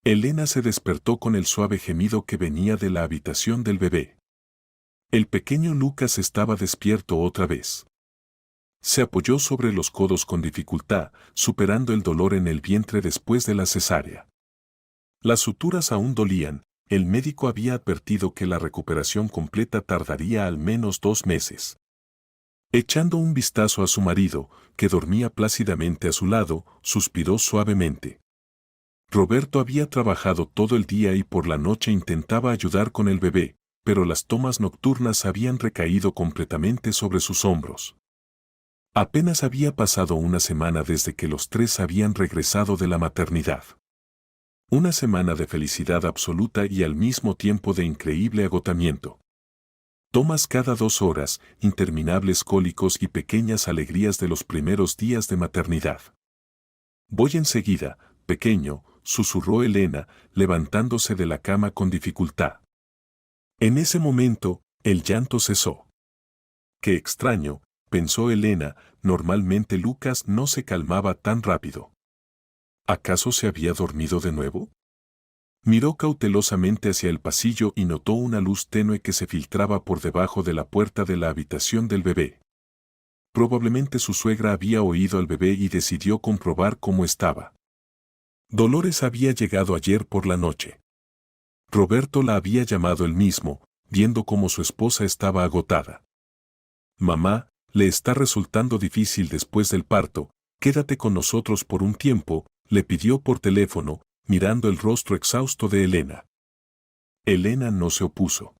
Elena se despertó con el suave gemido que venía de la habitación del bebé. El pequeño Lucas estaba despierto otra vez. Se apoyó sobre los codos con dificultad, superando el dolor en el vientre después de la cesárea. Las suturas aún dolían, el médico había advertido que la recuperación completa tardaría al menos 2 meses. Echando un vistazo a su marido, que dormía plácidamente a su lado, suspiró suavemente. Roberto había trabajado todo el día y por la noche intentaba ayudar con el bebé, pero las tomas nocturnas habían recaído completamente sobre sus hombros. Apenas había pasado una semana desde que los tres habían regresado de la maternidad. Una semana de felicidad absoluta y al mismo tiempo de increíble agotamiento. Tomas cada 2 horas, interminables cólicos y pequeñas alegrías de los primeros días de maternidad. Voy enseguida, pequeño, susurró Elena, levantándose de la cama con dificultad. En ese momento, el llanto cesó. Qué extraño, pensó Elena, normalmente Lucas no se calmaba tan rápido. ¿Acaso se había dormido de nuevo? Miró cautelosamente hacia el pasillo y notó una luz tenue que se filtraba por debajo de la puerta de la habitación del bebé. Probablemente su suegra había oído al bebé y decidió comprobar cómo estaba. Dolores había llegado ayer por la noche. Roberto la había llamado él mismo, viendo cómo su esposa estaba agotada. Mamá, le está resultando difícil después del parto, quédate con nosotros por un tiempo, le pidió por teléfono, mirando el rostro exhausto de Elena. Elena no se opuso.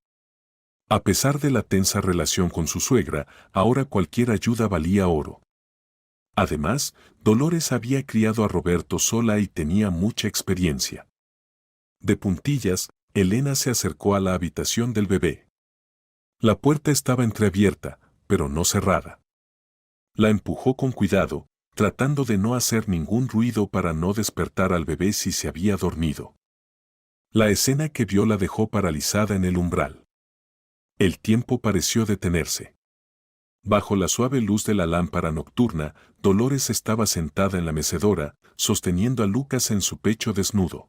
A pesar de la tensa relación con su suegra, ahora cualquier ayuda valía oro. Además, Dolores había criado a Roberto sola y tenía mucha experiencia. De puntillas, Elena se acercó a la habitación del bebé. La puerta estaba entreabierta, pero no cerrada. La empujó con cuidado, tratando de no hacer ningún ruido para no despertar al bebé si se había dormido. La escena que vio la dejó paralizada en el umbral. El tiempo pareció detenerse. Bajo la suave luz de la lámpara nocturna, Dolores estaba sentada en la mecedora, sosteniendo a Lucas en su pecho desnudo.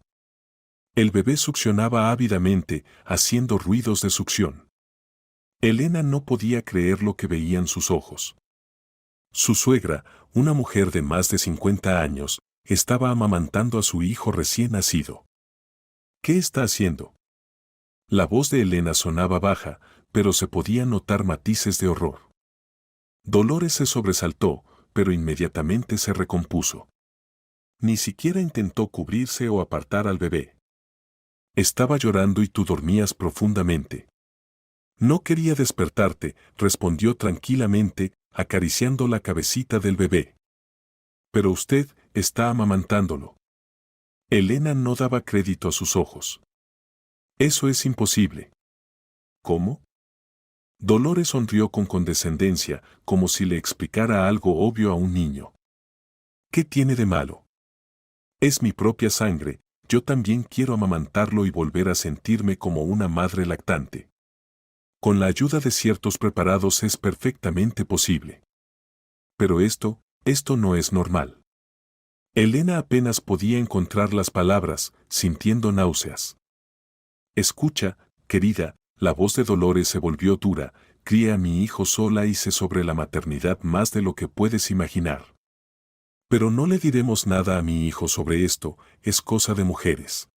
El bebé succionaba ávidamente, haciendo ruidos de succión. Elena no podía creer lo que veían sus ojos. Su suegra, una mujer de más de 50 años, estaba amamantando a su hijo recién nacido. ¿Qué está haciendo? La voz de Elena sonaba baja, pero se podían notar matices de horror. Dolores se sobresaltó, pero inmediatamente se recompuso. Ni siquiera intentó cubrirse o apartar al bebé. Estaba llorando y tú dormías profundamente. No quería despertarte, respondió tranquilamente, acariciando la cabecita del bebé. Pero usted está amamantándolo. Elena no daba crédito a sus ojos. Eso es imposible. ¿Cómo? Dolores sonrió con condescendencia, como si le explicara algo obvio a un niño. ¿Qué tiene de malo? Es mi propia sangre, yo también quiero amamantarlo y volver a sentirme como una madre lactante. Con la ayuda de ciertos preparados es perfectamente posible. Pero esto no es normal. Elena apenas podía encontrar las palabras, sintiendo náuseas. Escucha, querida, la voz de Dolores se volvió dura, crié a mi hijo sola y sé sobre la maternidad más de lo que puedes imaginar. Pero no le diremos nada a mi hijo sobre esto, es cosa de mujeres.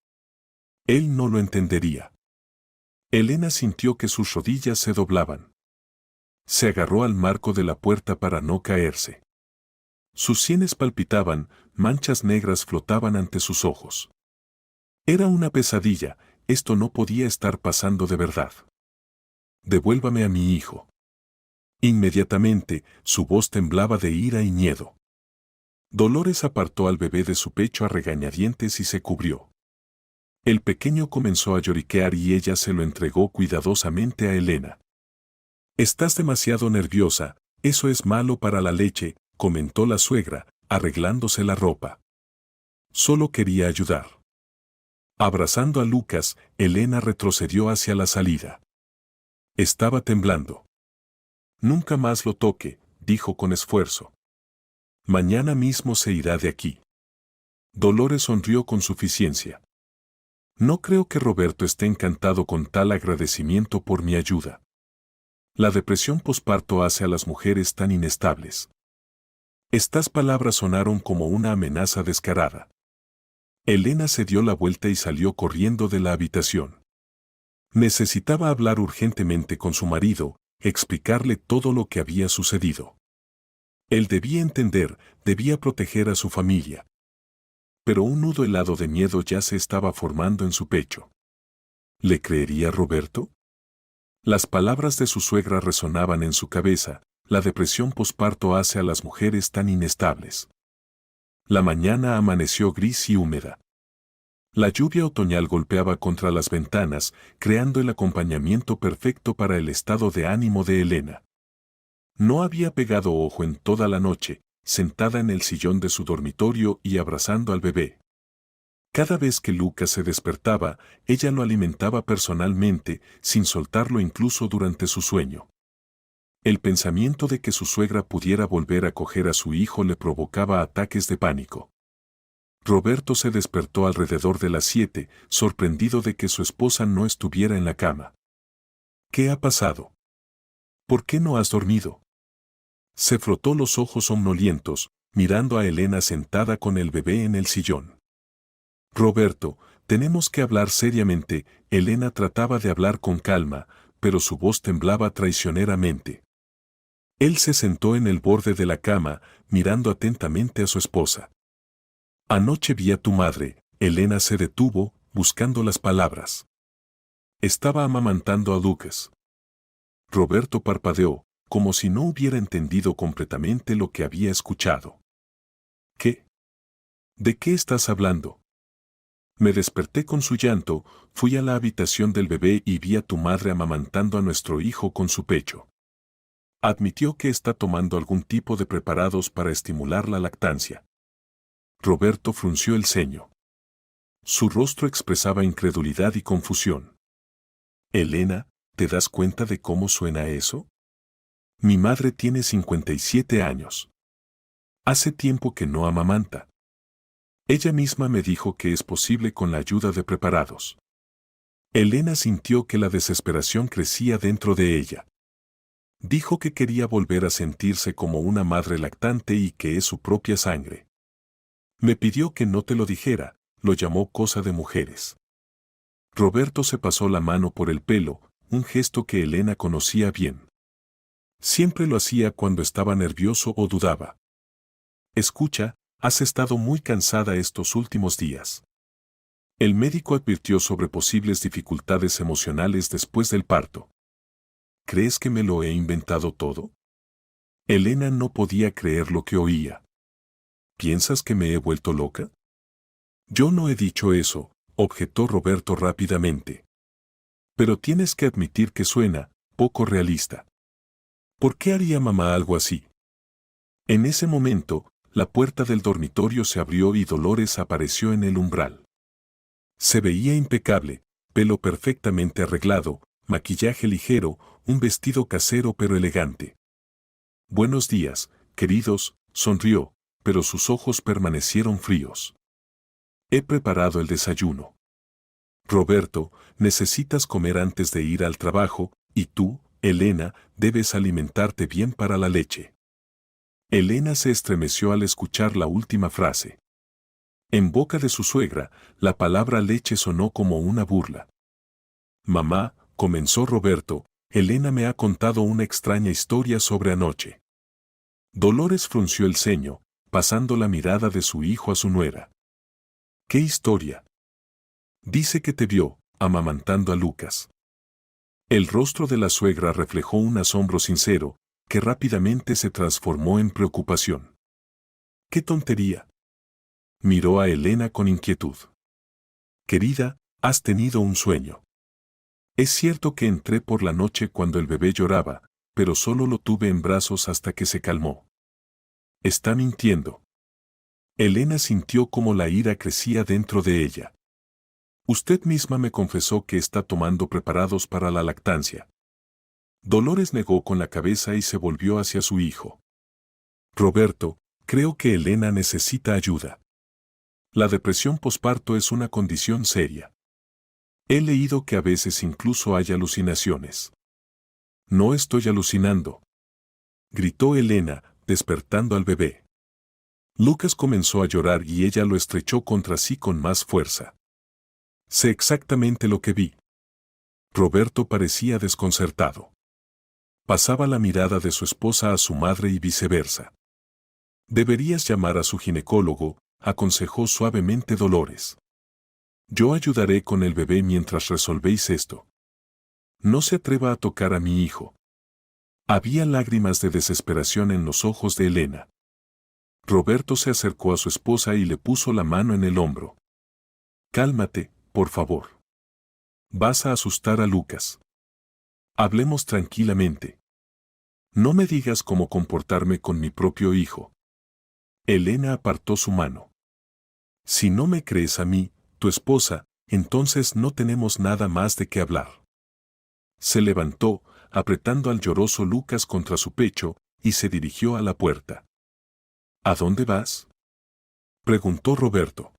Él no lo entendería. Elena sintió que sus rodillas se doblaban. Se agarró al marco de la puerta para no caerse. Sus sienes palpitaban, manchas negras flotaban ante sus ojos. Era una pesadilla, esto no podía estar pasando de verdad. Devuélvame a mi hijo. Inmediatamente, su voz temblaba de ira y miedo. Dolores apartó al bebé de su pecho a regañadientes y se cubrió. El pequeño comenzó a lloriquear y ella se lo entregó cuidadosamente a Elena. Estás demasiado nerviosa, eso es malo para la leche, comentó la suegra, arreglándose la ropa. Solo quería ayudar. Abrazando a Lucas, Elena retrocedió hacia la salida. Estaba temblando. Nunca más lo toque, dijo con esfuerzo. Mañana mismo se irá de aquí. Dolores sonrió con suficiencia. No creo que Roberto esté encantado con tal agradecimiento por mi ayuda. La depresión posparto hace a las mujeres tan inestables. Estas palabras sonaron como una amenaza descarada. Elena se dio la vuelta y salió corriendo de la habitación. Necesitaba hablar urgentemente con su marido, explicarle todo lo que había sucedido. Él debía entender, debía proteger a su familia. Pero un nudo helado de miedo ya se estaba formando en su pecho. ¿Le creería Roberto? Las palabras de su suegra resonaban en su cabeza. La depresión posparto hace a las mujeres tan inestables. La mañana amaneció gris y húmeda. La lluvia otoñal golpeaba contra las ventanas, creando el acompañamiento perfecto para el estado de ánimo de Elena. No había pegado ojo en toda la noche, sentada en el sillón de su dormitorio y abrazando al bebé. Cada vez que Lucas se despertaba, ella lo alimentaba personalmente, sin soltarlo incluso durante su sueño. El pensamiento de que su suegra pudiera volver a coger a su hijo le provocaba ataques de pánico. Roberto se despertó alrededor de las 7, sorprendido de que su esposa no estuviera en la cama. ¿Qué ha pasado? ¿Por qué no has dormido? Se frotó los ojos somnolientos, mirando a Elena sentada con el bebé en el sillón. Roberto, tenemos que hablar seriamente. Elena trataba de hablar con calma, pero su voz temblaba traicioneramente. Él se sentó en el borde de la cama, mirando atentamente a su esposa. Anoche vi a tu madre. Elena se detuvo, buscando las palabras. Estaba amamantando a Lucas. Roberto parpadeó, como si no hubiera entendido completamente lo que había escuchado. ¿Qué? ¿De qué estás hablando? Me desperté con su llanto, fui a la habitación del bebé y vi a tu madre amamantando a nuestro hijo con su pecho. Admitió que está tomando algún tipo de preparados para estimular la lactancia. Roberto frunció el ceño. Su rostro expresaba incredulidad y confusión. Elena, ¿te das cuenta de cómo suena eso? Mi madre tiene 57 años. Hace tiempo que no amamanta. Ella misma me dijo que es posible con la ayuda de preparados. Elena sintió que la desesperación crecía dentro de ella. Dijo que quería volver a sentirse como una madre lactante y que es su propia sangre. Me pidió que no te lo dijera, lo llamó cosa de mujeres. Roberto se pasó la mano por el pelo, un gesto que Elena conocía bien. Siempre lo hacía cuando estaba nervioso o dudaba. Escucha, has estado muy cansada estos últimos días. El médico advirtió sobre posibles dificultades emocionales después del parto. ¿Crees que me lo he inventado todo? Elena no podía creer lo que oía. ¿Piensas que me he vuelto loca? Yo no he dicho eso, objetó Roberto rápidamente. Pero tienes que admitir que suena poco realista. ¿Por qué haría mamá algo así? En ese momento, la puerta del dormitorio se abrió y Dolores apareció en el umbral. Se veía impecable, pelo perfectamente arreglado, maquillaje ligero, un vestido casero pero elegante. Buenos días, queridos, sonrió, pero sus ojos permanecieron fríos. He preparado el desayuno. Roberto, necesitas comer antes de ir al trabajo, y tú, Elena, debes alimentarte bien para la leche. Elena se estremeció al escuchar la última frase. En boca de su suegra, la palabra leche sonó como una burla. Mamá, comenzó Roberto, Elena me ha contado una extraña historia sobre anoche. Dolores frunció el ceño, pasando la mirada de su hijo a su nuera. ¿Qué historia? Dice que te vio, amamantando a Lucas. El rostro de la suegra reflejó un asombro sincero, que rápidamente se transformó en preocupación. ¡Qué tontería! Miró a Elena con inquietud. Querida, has tenido un sueño. Es cierto que entré por la noche cuando el bebé lloraba, pero solo lo tuve en brazos hasta que se calmó. Está mintiendo. Elena sintió como la ira crecía dentro de ella. Usted misma me confesó que está tomando preparados para la lactancia. Dolores negó con la cabeza y se volvió hacia su hijo. Roberto, creo que Elena necesita ayuda. La depresión posparto es una condición seria. He leído que a veces incluso hay alucinaciones. No estoy alucinando, gritó Elena, despertando al bebé. Lucas comenzó a llorar y ella lo estrechó contra sí con más fuerza. Sé exactamente lo que vi. Roberto parecía desconcertado. Pasaba la mirada de su esposa a su madre y viceversa. Deberías llamar a su ginecólogo, aconsejó suavemente Dolores. Yo ayudaré con el bebé mientras resolvéis esto. No se atreva a tocar a mi hijo. Había lágrimas de desesperación en los ojos de Elena. Roberto se acercó a su esposa y le puso la mano en el hombro. Cálmate, por favor. Vas a asustar a Lucas. Hablemos tranquilamente. No me digas cómo comportarme con mi propio hijo. Elena apartó su mano. Si no me crees a mí, tu esposa, entonces no tenemos nada más de qué hablar. Se levantó, apretando al lloroso Lucas contra su pecho, y se dirigió a la puerta. ¿A dónde vas?, preguntó Roberto.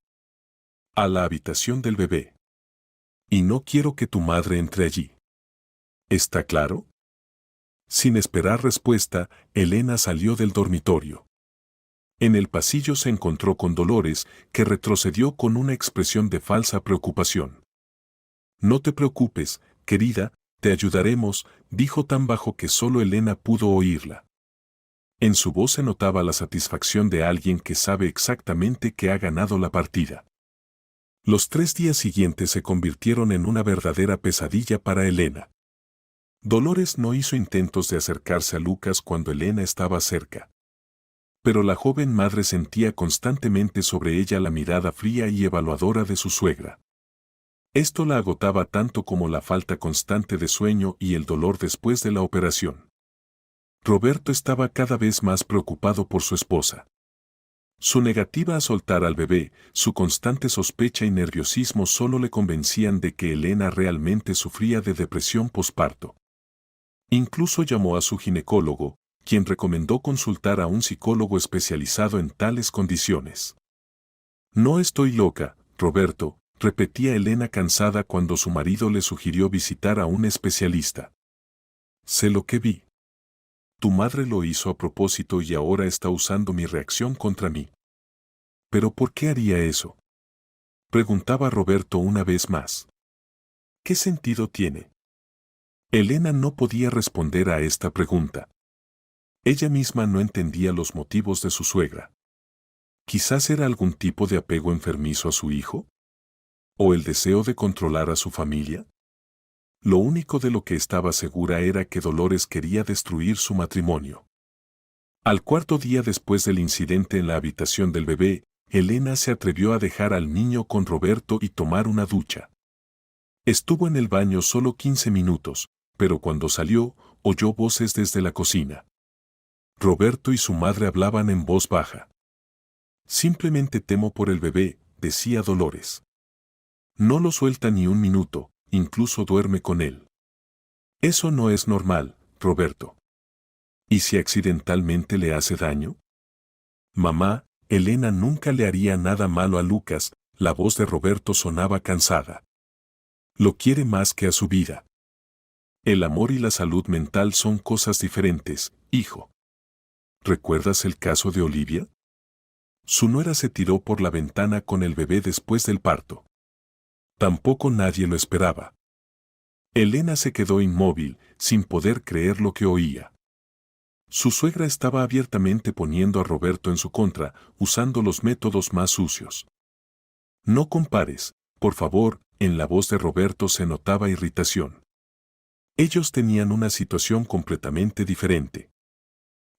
A la habitación del bebé. Y no quiero que tu madre entre allí. ¿Está claro? Sin esperar respuesta, Elena salió del dormitorio. En el pasillo se encontró con Dolores, que retrocedió con una expresión de falsa preocupación. No te preocupes, querida, te ayudaremos, dijo tan bajo que solo Elena pudo oírla. En su voz se notaba la satisfacción de alguien que sabe exactamente que ha ganado la partida. Los 3 días siguientes se convirtieron en una verdadera pesadilla para Elena. Dolores no hizo intentos de acercarse a Lucas cuando Elena estaba cerca. Pero la joven madre sentía constantemente sobre ella la mirada fría y evaluadora de su suegra. Esto la agotaba tanto como la falta constante de sueño y el dolor después de la operación. Roberto estaba cada vez más preocupado por su esposa. Su negativa a soltar al bebé, su constante sospecha y nerviosismo solo le convencían de que Elena realmente sufría de depresión posparto. Incluso llamó a su ginecólogo, quien recomendó consultar a un psicólogo especializado en tales condiciones. No estoy loca, Roberto, repetía Elena cansada cuando su marido le sugirió visitar a un especialista. Sé lo que vi. Tu madre lo hizo a propósito y ahora está usando mi reacción contra mí. ¿Pero por qué haría eso?, preguntaba Roberto una vez más. ¿Qué sentido tiene? Elena no podía responder a esta pregunta. Ella misma no entendía los motivos de su suegra. Quizás era algún tipo de apego enfermizo a su hijo, o el deseo de controlar a su familia. Lo único de lo que estaba segura era que Dolores quería destruir su matrimonio. Al 4.º día después del incidente en la habitación del bebé, Elena se atrevió a dejar al niño con Roberto y tomar una ducha. Estuvo en el baño solo 15 minutos, pero cuando salió, oyó voces desde la cocina. Roberto y su madre hablaban en voz baja. Simplemente temo por el bebé, decía Dolores. No lo suelta ni un minuto, incluso duerme con él. Eso no es normal, Roberto. ¿Y si accidentalmente le hace daño? Mamá, Elena nunca le haría nada malo a Lucas, la voz de Roberto sonaba cansada. Lo quiere más que a su vida. El amor y la salud mental son cosas diferentes, hijo. ¿Recuerdas el caso de Olivia? Su nuera se tiró por la ventana con el bebé después del parto. Tampoco nadie lo esperaba. Elena se quedó inmóvil, sin poder creer lo que oía. Su suegra estaba abiertamente poniendo a Roberto en su contra, usando los métodos más sucios. No compares, por favor, en la voz de Roberto se notaba irritación. Ellos tenían una situación completamente diferente.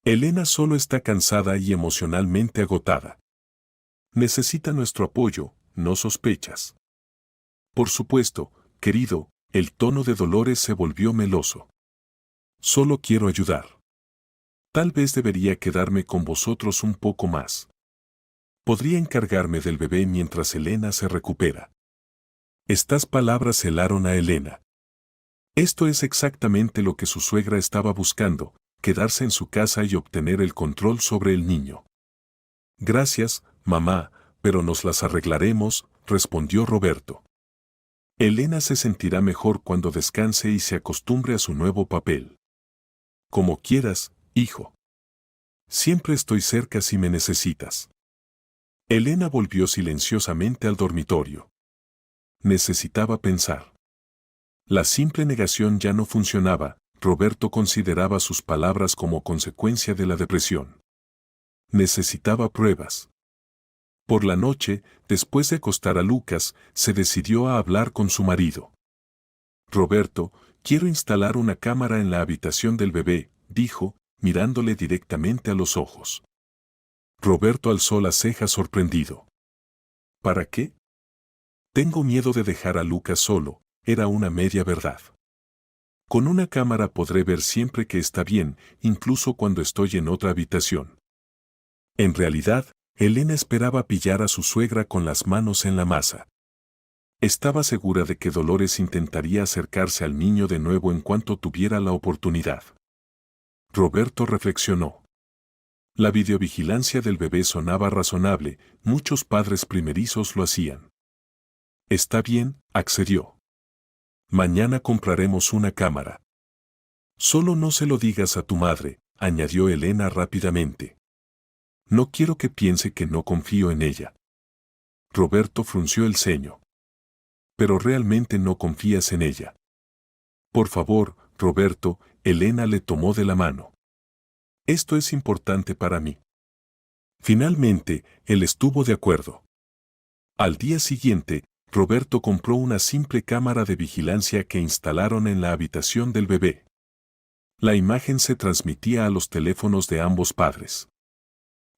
Elena solo está cansada y emocionalmente agotada. Necesita nuestro apoyo, no sospechas. Por supuesto, querido, el tono de Dolores se volvió meloso. Solo quiero ayudar. Tal vez debería quedarme con vosotros un poco más. Podría encargarme del bebé mientras Elena se recupera. Estas palabras helaron a Elena. Esto es exactamente lo que su suegra estaba buscando, quedarse en su casa y obtener el control sobre el niño. Gracias, mamá, pero nos las arreglaremos, respondió Roberto. Elena se sentirá mejor cuando descanse y se acostumbre a su nuevo papel. Como quieras, hijo. Siempre estoy cerca si me necesitas. Elena volvió silenciosamente al dormitorio. Necesitaba pensar. La simple negación ya no funcionaba. Roberto consideraba sus palabras como consecuencia de la depresión. Necesitaba pruebas. Por la noche, después de acostar a Lucas, se decidió a hablar con su marido. Roberto, quiero instalar una cámara en la habitación del bebé, dijo, mirándole directamente a los ojos. Roberto alzó las cejas sorprendido. ¿Para qué? Tengo miedo de dejar a Lucas solo, era una media verdad. Con una cámara podré ver siempre que está bien, incluso cuando estoy en otra habitación. En realidad, Elena esperaba pillar a su suegra con las manos en la masa. Estaba segura de que Dolores intentaría acercarse al niño de nuevo en cuanto tuviera la oportunidad. Roberto reflexionó. La videovigilancia del bebé sonaba razonable, muchos padres primerizos lo hacían. Está bien, accedió. Mañana compraremos una cámara. Solo no se lo digas a tu madre, añadió Elena rápidamente. No quiero que piense que no confío en ella. Roberto frunció el ceño. Pero realmente no confías en ella. Por favor, Roberto, Elena le tomó de la mano. Esto es importante para mí. Finalmente, él estuvo de acuerdo. Al día siguiente, Roberto compró una simple cámara de vigilancia que instalaron en la habitación del bebé. La imagen se transmitía a los teléfonos de ambos padres.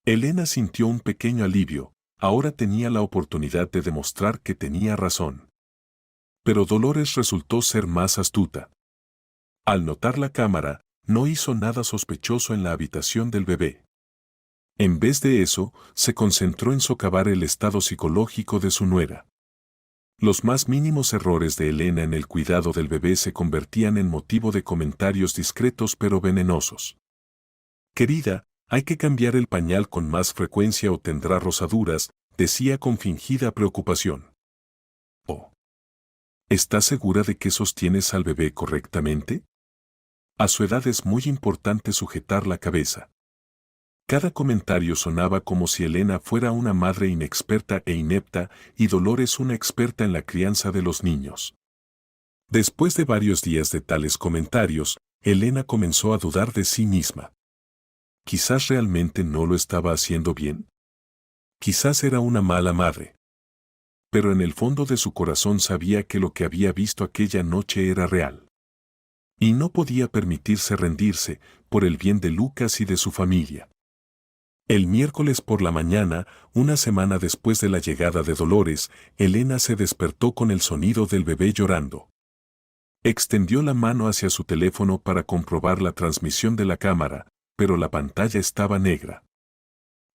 Elena sintió un pequeño alivio, ahora tenía la oportunidad de demostrar que tenía razón. Pero Dolores resultó ser más astuta. Al notar la cámara, no hizo nada sospechoso en la habitación del bebé. En vez de eso, se concentró en socavar el estado psicológico de su nuera. Los más mínimos errores de Elena en el cuidado del bebé se convertían en motivo de comentarios discretos pero venenosos. Querida, hay que cambiar el pañal con más frecuencia o tendrá rosaduras, decía con fingida preocupación. Oh. ¿Estás segura de que sostienes al bebé correctamente? A su edad es muy importante sujetar la cabeza. Cada comentario sonaba como si Elena fuera una madre inexperta e inepta y Dolores una experta en la crianza de los niños. Después de varios días de tales comentarios, Elena comenzó a dudar de sí misma. Quizás realmente no lo estaba haciendo bien. Quizás era una mala madre. Pero en el fondo de su corazón sabía que lo que había visto aquella noche era real. Y no podía permitirse rendirse, por el bien de Lucas y de su familia. El miércoles por la mañana, una semana después de la llegada de Dolores, Elena se despertó con el sonido del bebé llorando. Extendió la mano hacia su teléfono para comprobar la transmisión de la cámara, pero la pantalla estaba negra.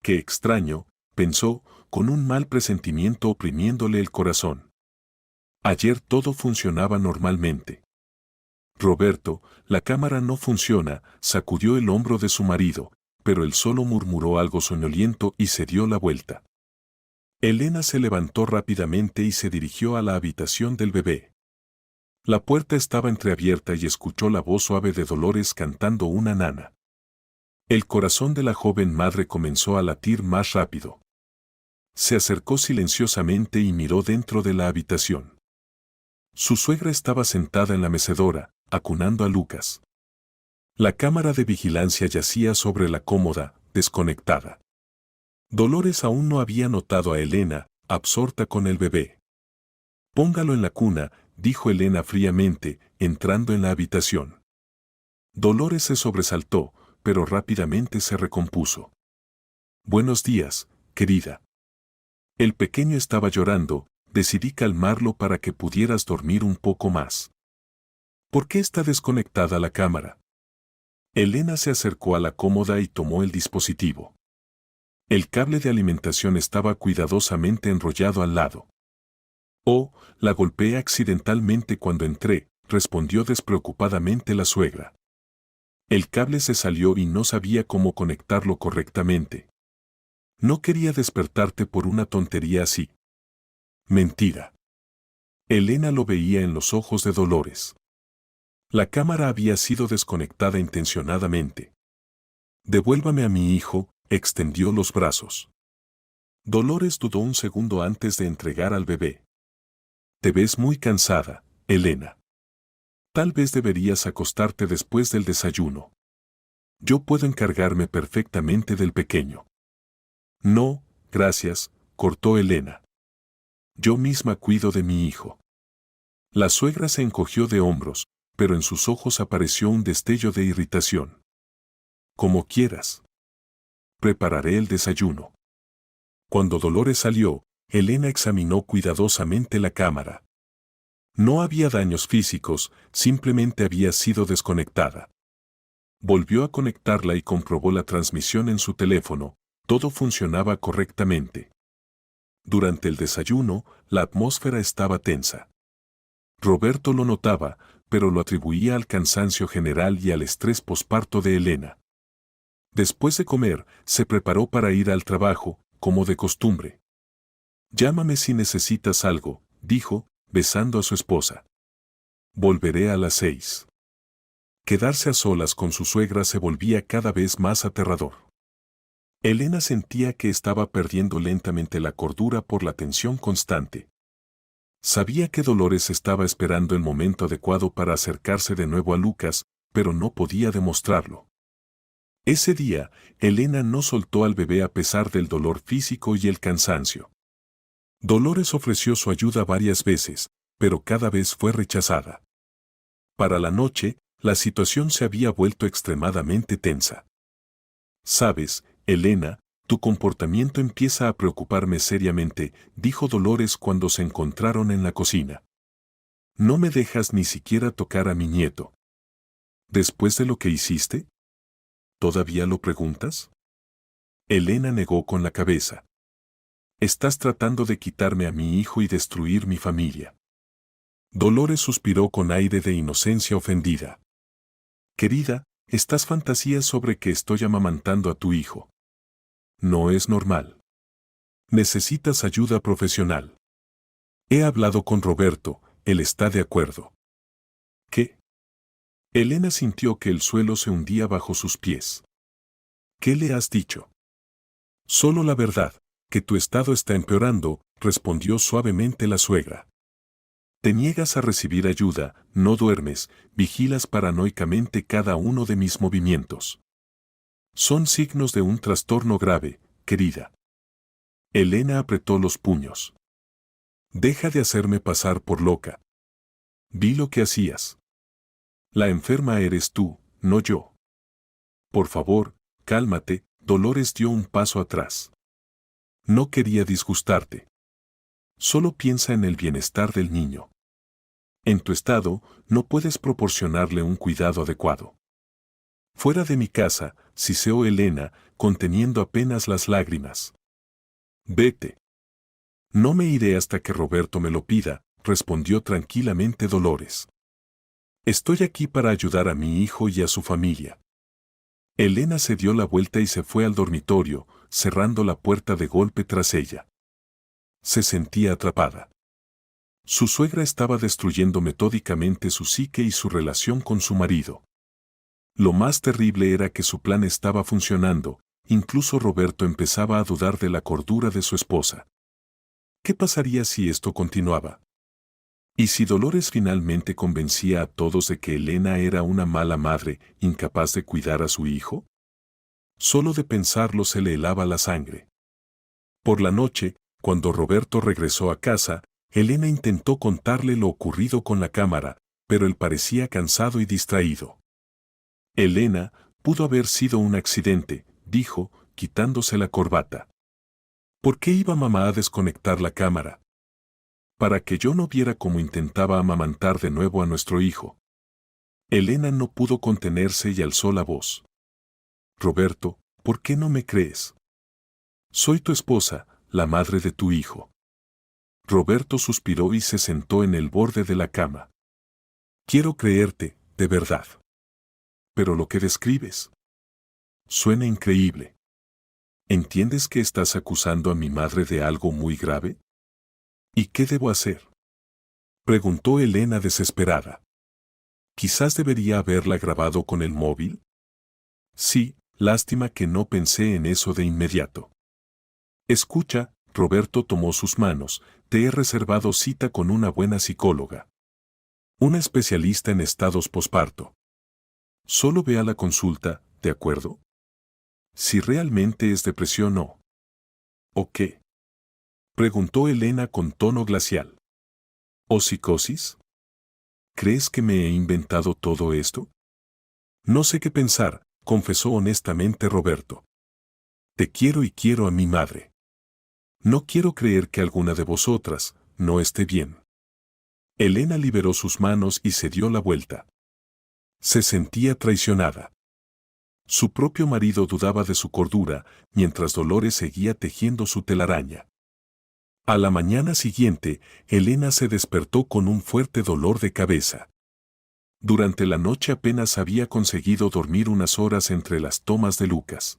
Qué extraño, pensó, con un mal presentimiento oprimiéndole el corazón. Ayer todo funcionaba normalmente. Roberto, la cámara no funciona, sacudió el hombro de su marido, pero él solo murmuró algo soñoliento y se dio la vuelta. Elena se levantó rápidamente y se dirigió a la habitación del bebé. La puerta estaba entreabierta y escuchó la voz suave de Dolores cantando una nana. El corazón de la joven madre comenzó a latir más rápido. Se acercó silenciosamente y miró dentro de la habitación. Su suegra estaba sentada en la mecedora, acunando a Lucas. La cámara de vigilancia yacía sobre la cómoda, desconectada. Dolores aún no había notado a Elena, absorta con el bebé. Póngalo en la cuna, dijo Elena fríamente, entrando en la habitación. Dolores se sobresaltó, pero rápidamente se recompuso. Buenos días, querida. El pequeño estaba llorando, decidí calmarlo para que pudieras dormir un poco más. ¿Por qué está desconectada la cámara? Elena se acercó a la cómoda y tomó el dispositivo. El cable de alimentación estaba cuidadosamente enrollado al lado. Oh, la golpeé accidentalmente cuando entré, respondió despreocupadamente la suegra. El cable se salió y no sabía cómo conectarlo correctamente. No quería despertarte por una tontería así. Mentira. Elena lo veía en los ojos de Dolores. La cámara había sido desconectada intencionadamente. Devuélvame a mi hijo, extendió los brazos. Dolores dudó un segundo antes de entregar al bebé. Te ves muy cansada, Elena. Tal vez deberías acostarte después del desayuno. Yo puedo encargarme perfectamente del pequeño. No, gracias, cortó Elena. Yo misma cuido de mi hijo. La suegra se encogió de hombros, pero en sus ojos apareció un destello de irritación. Como quieras. Prepararé el desayuno. Cuando Dolores salió, Elena examinó cuidadosamente la cámara. No había daños físicos, simplemente había sido desconectada. Volvió a conectarla y comprobó la transmisión en su teléfono. Todo funcionaba correctamente. Durante el desayuno, la atmósfera estaba tensa. Roberto lo notaba, pero lo atribuía al cansancio general y al estrés posparto de Elena. Después de comer, se preparó para ir al trabajo, como de costumbre. Llámame si necesitas algo, dijo, besando a su esposa. Volveré a las 6. Quedarse a solas con su suegra se volvía cada vez más aterrador. Elena sentía que estaba perdiendo lentamente la cordura por la tensión constante. Sabía que Dolores estaba esperando el momento adecuado para acercarse de nuevo a Lucas, pero no podía demostrarlo. Ese día, Elena no soltó al bebé a pesar del dolor físico y el cansancio. Dolores ofreció su ayuda varias veces, pero cada vez fue rechazada. Para la noche, la situación se había vuelto extremadamente tensa. Sabes, Elena, tu comportamiento empieza a preocuparme seriamente, dijo Dolores cuando se encontraron en la cocina. No me dejas ni siquiera tocar a mi nieto. ¿Después de lo que hiciste? ¿Todavía lo preguntas? Elena negó con la cabeza. Estás tratando de quitarme a mi hijo y destruir mi familia. Dolores suspiró con aire de inocencia ofendida. Querida, estás fantasías sobre que estoy amamantando a tu hijo. No es normal. Necesitas ayuda profesional. He hablado con Roberto, él está de acuerdo. ¿Qué? Elena sintió que el suelo se hundía bajo sus pies. ¿Qué le has dicho? Solo la verdad, que tu estado está empeorando, respondió suavemente la suegra. Te niegas a recibir ayuda, no duermes, vigilas paranoicamente cada uno de mis movimientos. Son signos de un trastorno grave, querida. Elena apretó los puños. Deja de hacerme pasar por loca. Vi lo que hacías. La enferma eres tú, no yo. Por favor, cálmate, Dolores dio un paso atrás. No quería disgustarte. Solo piensa en el bienestar del niño. En tu estado, no puedes proporcionarle un cuidado adecuado. Fuera de mi casa, siseó Elena, conteniendo apenas las lágrimas. Vete. No me iré hasta que Roberto me lo pida, respondió tranquilamente Dolores. Estoy aquí para ayudar a mi hijo y a su familia. Elena se dio la vuelta y se fue al dormitorio, cerrando la puerta de golpe tras ella. Se sentía atrapada. Su suegra estaba destruyendo metódicamente su psique y su relación con su marido. Lo más terrible era que su plan estaba funcionando, incluso Roberto empezaba a dudar de la cordura de su esposa. ¿Qué pasaría si esto continuaba? ¿Y si Dolores finalmente convencía a todos de que Elena era una mala madre, incapaz de cuidar a su hijo? Solo de pensarlo se le helaba la sangre. Por la noche, cuando Roberto regresó a casa, Elena intentó contarle lo ocurrido con la cámara, pero él parecía cansado y distraído. Elena, pudo haber sido un accidente, dijo, quitándose la corbata. ¿Por qué iba mamá a desconectar la cámara? Para que yo no viera cómo intentaba amamantar de nuevo a nuestro hijo. Elena no pudo contenerse y alzó la voz. Roberto, ¿por qué no me crees? Soy tu esposa, la madre de tu hijo. Roberto suspiró y se sentó en el borde de la cama. Quiero creerte, de verdad. Pero lo que describes suena increíble. ¿Entiendes que estás acusando a mi madre de algo muy grave? ¿Y qué debo hacer? Preguntó Elena desesperada. ¿Quizás debería haberla grabado con el móvil? Sí, lástima que no pensé en eso de inmediato. Escucha, Roberto tomó sus manos, te he reservado cita con una buena psicóloga. Una especialista en estados posparto. Solo ve a la consulta, ¿de acuerdo? Si realmente es depresión ¿o qué? Preguntó Elena con tono glacial. ¿O psicosis? ¿Crees que me he inventado todo esto? No sé qué pensar, confesó honestamente Roberto. Te quiero y quiero a mi madre. No quiero creer que alguna de vosotras no esté bien. Elena liberó sus manos y se dio la vuelta. Se sentía traicionada. Su propio marido dudaba de su cordura, mientras Dolores seguía tejiendo su telaraña. A la mañana siguiente, Elena se despertó con un fuerte dolor de cabeza. Durante la noche apenas había conseguido dormir unas horas entre las tomas de Lucas.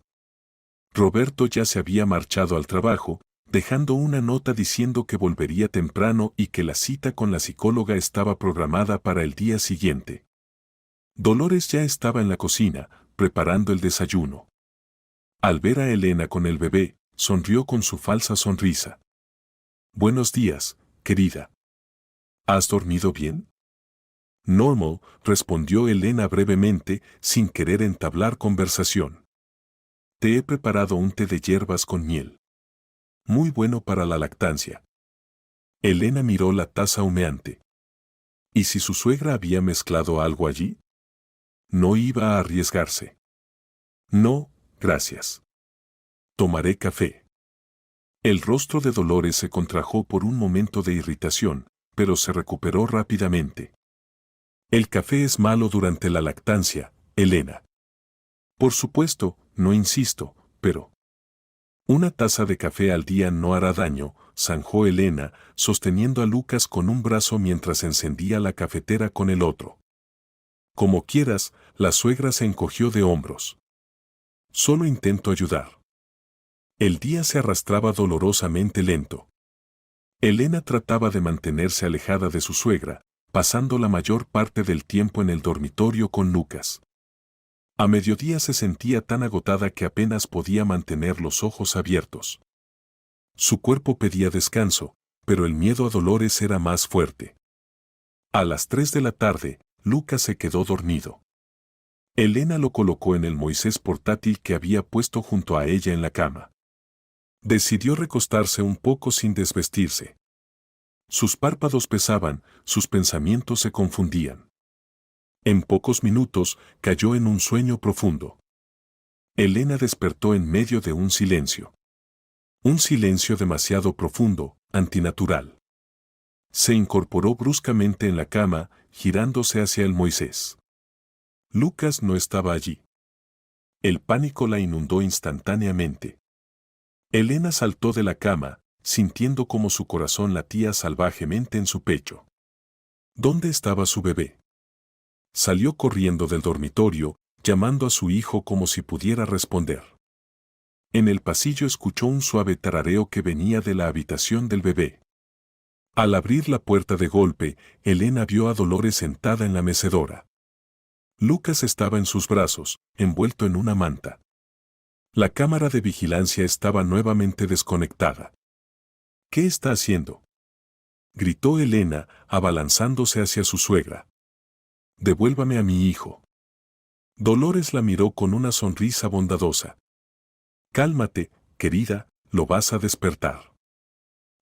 Roberto ya se había marchado al trabajo, dejando una nota diciendo que volvería temprano y que la cita con la psicóloga estaba programada para el día siguiente. Dolores ya estaba en la cocina, preparando el desayuno. Al ver a Elena con el bebé, sonrió con su falsa sonrisa. Buenos días, querida. ¿Has dormido bien? Normal, respondió Elena brevemente, sin querer entablar conversación. Te he preparado un té de hierbas con miel. Muy bueno para la lactancia. Elena miró la taza humeante. ¿Y si su suegra había mezclado algo allí? No iba a arriesgarse. No, gracias. Tomaré café. El rostro de Dolores se contrajo por un momento de irritación, pero se recuperó rápidamente. El café es malo durante la lactancia, Elena. Por supuesto, no insisto, pero... Una taza de café al día no hará daño, zanjó Elena, sosteniendo a Lucas con un brazo mientras encendía la cafetera con el otro. Como quieras, la suegra se encogió de hombros. Solo intento ayudar. El día se arrastraba dolorosamente lento. Elena trataba de mantenerse alejada de su suegra, pasando la mayor parte del tiempo en el dormitorio con Lucas. A mediodía se sentía tan agotada que apenas podía mantener los ojos abiertos. Su cuerpo pedía descanso, pero el miedo a Dolores era más fuerte. A las 3 de la tarde, Lucas se quedó dormido. Elena lo colocó en el Moisés portátil que había puesto junto a ella en la cama. Decidió recostarse un poco sin desvestirse. Sus párpados pesaban, sus pensamientos se confundían. En pocos minutos cayó en un sueño profundo. Elena despertó en medio de un silencio. Un silencio demasiado profundo, antinatural. Se incorporó bruscamente en la cama, girándose hacia el Moisés. Lucas no estaba allí. El pánico la inundó instantáneamente. Elena saltó de la cama, sintiendo como su corazón latía salvajemente en su pecho. ¿Dónde estaba su bebé? Salió corriendo del dormitorio, llamando a su hijo como si pudiera responder. En el pasillo escuchó un suave tarareo que venía de la habitación del bebé. Al abrir la puerta de golpe, Elena vio a Dolores sentada en la mecedora. Lucas estaba en sus brazos, envuelto en una manta. La cámara de vigilancia estaba nuevamente desconectada. ¿Qué está haciendo?, gritó Elena, abalanzándose hacia su suegra. Devuélvame a mi hijo. Dolores la miró con una sonrisa bondadosa. Cálmate, querida, lo vas a despertar.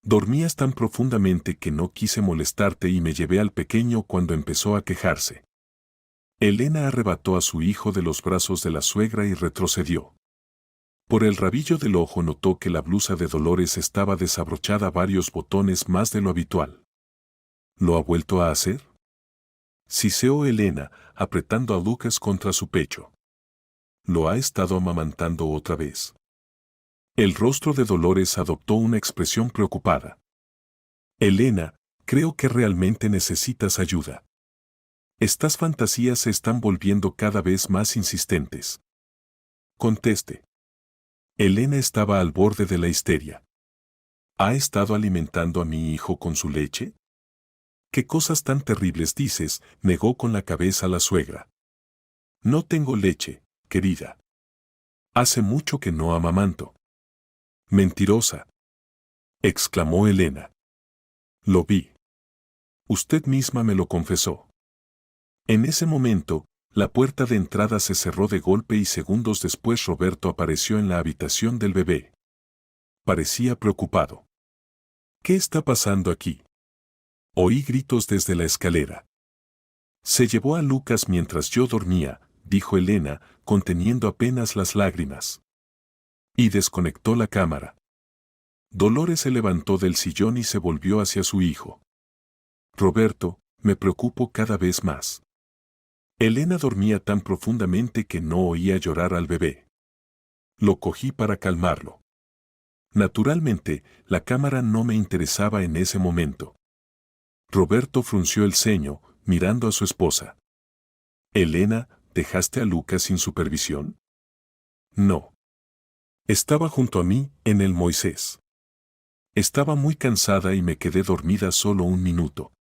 Dormías tan profundamente que no quise molestarte y me llevé al pequeño cuando empezó a quejarse. Elena arrebató a su hijo de los brazos de la suegra y retrocedió. Por el rabillo del ojo notó que la blusa de Dolores estaba desabrochada varios botones más de lo habitual. ¿Lo ha vuelto a hacer?, siseó Elena, apretando a Lucas contra su pecho. ¿Lo ha estado amamantando otra vez? El rostro de Dolores adoptó una expresión preocupada. Elena, creo que realmente necesitas ayuda. Estas fantasías se están volviendo cada vez más insistentes. Conteste. Elena estaba al borde de la histeria. ¿Ha estado alimentando a mi hijo con su leche? ¿Qué cosas tan terribles dices?, negó con la cabeza la suegra. No tengo leche, querida. Hace mucho que no amamanto. Mentirosa, exclamó Elena. Lo vi. Usted misma me lo confesó. En ese momento, la puerta de entrada se cerró de golpe y segundos después Roberto apareció en la habitación del bebé. Parecía preocupado. ¿Qué está pasando aquí? Oí gritos desde la escalera. Se llevó a Lucas mientras yo dormía, dijo Elena, conteniendo apenas las lágrimas. Y desconectó la cámara. Dolores se levantó del sillón y se volvió hacia su hijo. Roberto, me preocupo cada vez más. Elena dormía tan profundamente que no oía llorar al bebé. Lo cogí para calmarlo. Naturalmente, la cámara no me interesaba en ese momento. Roberto frunció el ceño, mirando a su esposa. Elena, ¿dejaste a Lucas sin supervisión? No. Estaba junto a mí, en el Moisés. Estaba muy cansada y me quedé dormida solo un minuto.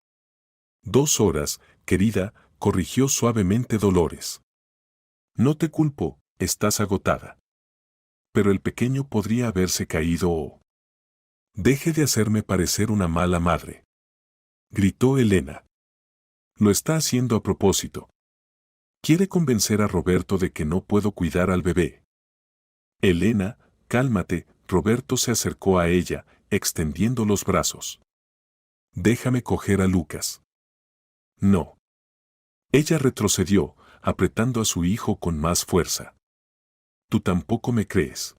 2 horas, querida, corrigió suavemente Dolores. No te culpo, estás agotada. Pero el pequeño podría haberse caído o... Deje de hacerme parecer una mala madre. Gritó Elena. Lo está haciendo a propósito. Quiere convencer a Roberto de que no puedo cuidar al bebé. Elena, cálmate, Roberto se acercó a ella, extendiendo los brazos. Déjame coger a Lucas. No. Ella retrocedió, apretando a su hijo con más fuerza. Tú tampoco me crees.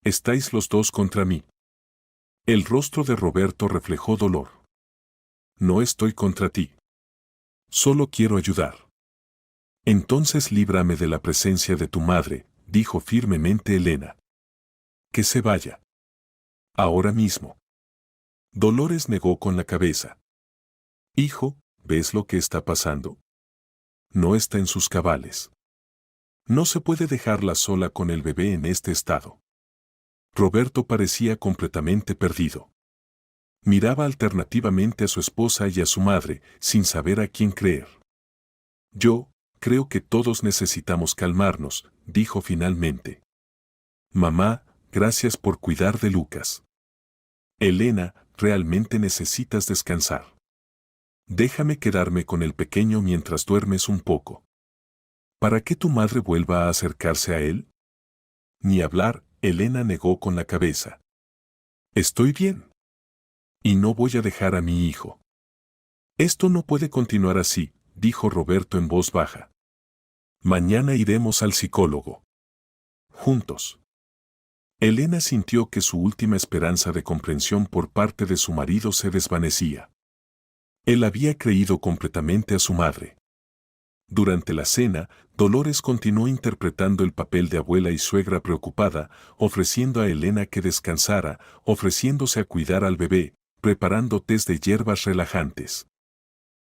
Estáis los dos contra mí. El rostro de Roberto reflejó dolor. No estoy contra ti. Solo quiero ayudar. Entonces líbrame de la presencia de tu madre, dijo firmemente Elena. Que se vaya. Ahora mismo. Dolores negó con la cabeza. Hijo, ¿ves lo que está pasando? No está en sus cabales. No se puede dejarla sola con el bebé en este estado. Roberto parecía completamente perdido. Miraba alternativamente a su esposa y a su madre, sin saber a quién creer. Yo, creo que todos necesitamos calmarnos, dijo finalmente. Mamá, gracias por cuidar de Lucas. Elena, realmente necesitas descansar. Déjame quedarme con el pequeño mientras duermes un poco. ¿Para qué tu madre vuelva a acercarse a él? Ni hablar, Elena negó con la cabeza. Estoy bien. Y no voy a dejar a mi hijo. Esto no puede continuar así, dijo Roberto en voz baja. Mañana iremos al psicólogo. Juntos. Elena sintió que su última esperanza de comprensión por parte de su marido se desvanecía. Él había creído completamente a su madre. Durante la cena, Dolores continuó interpretando el papel de abuela y suegra preocupada, ofreciendo a Elena que descansara, ofreciéndose a cuidar al bebé, preparando tés de hierbas relajantes.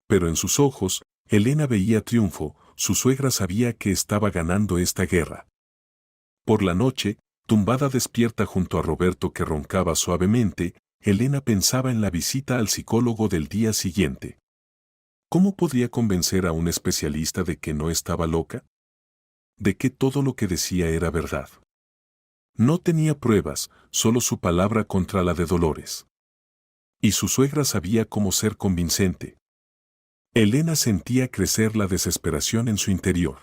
Pero en sus ojos, Elena veía triunfo, su suegra sabía que estaba ganando esta guerra. Por la noche, tumbada despierta junto a Roberto que roncaba suavemente, Elena pensaba en la visita al psicólogo del día siguiente. ¿Cómo podría convencer a un especialista de que no estaba loca? De que todo lo que decía era verdad. No tenía pruebas, solo su palabra contra la de Dolores. Y su suegra sabía cómo ser convincente. Elena sentía crecer la desesperación en su interior.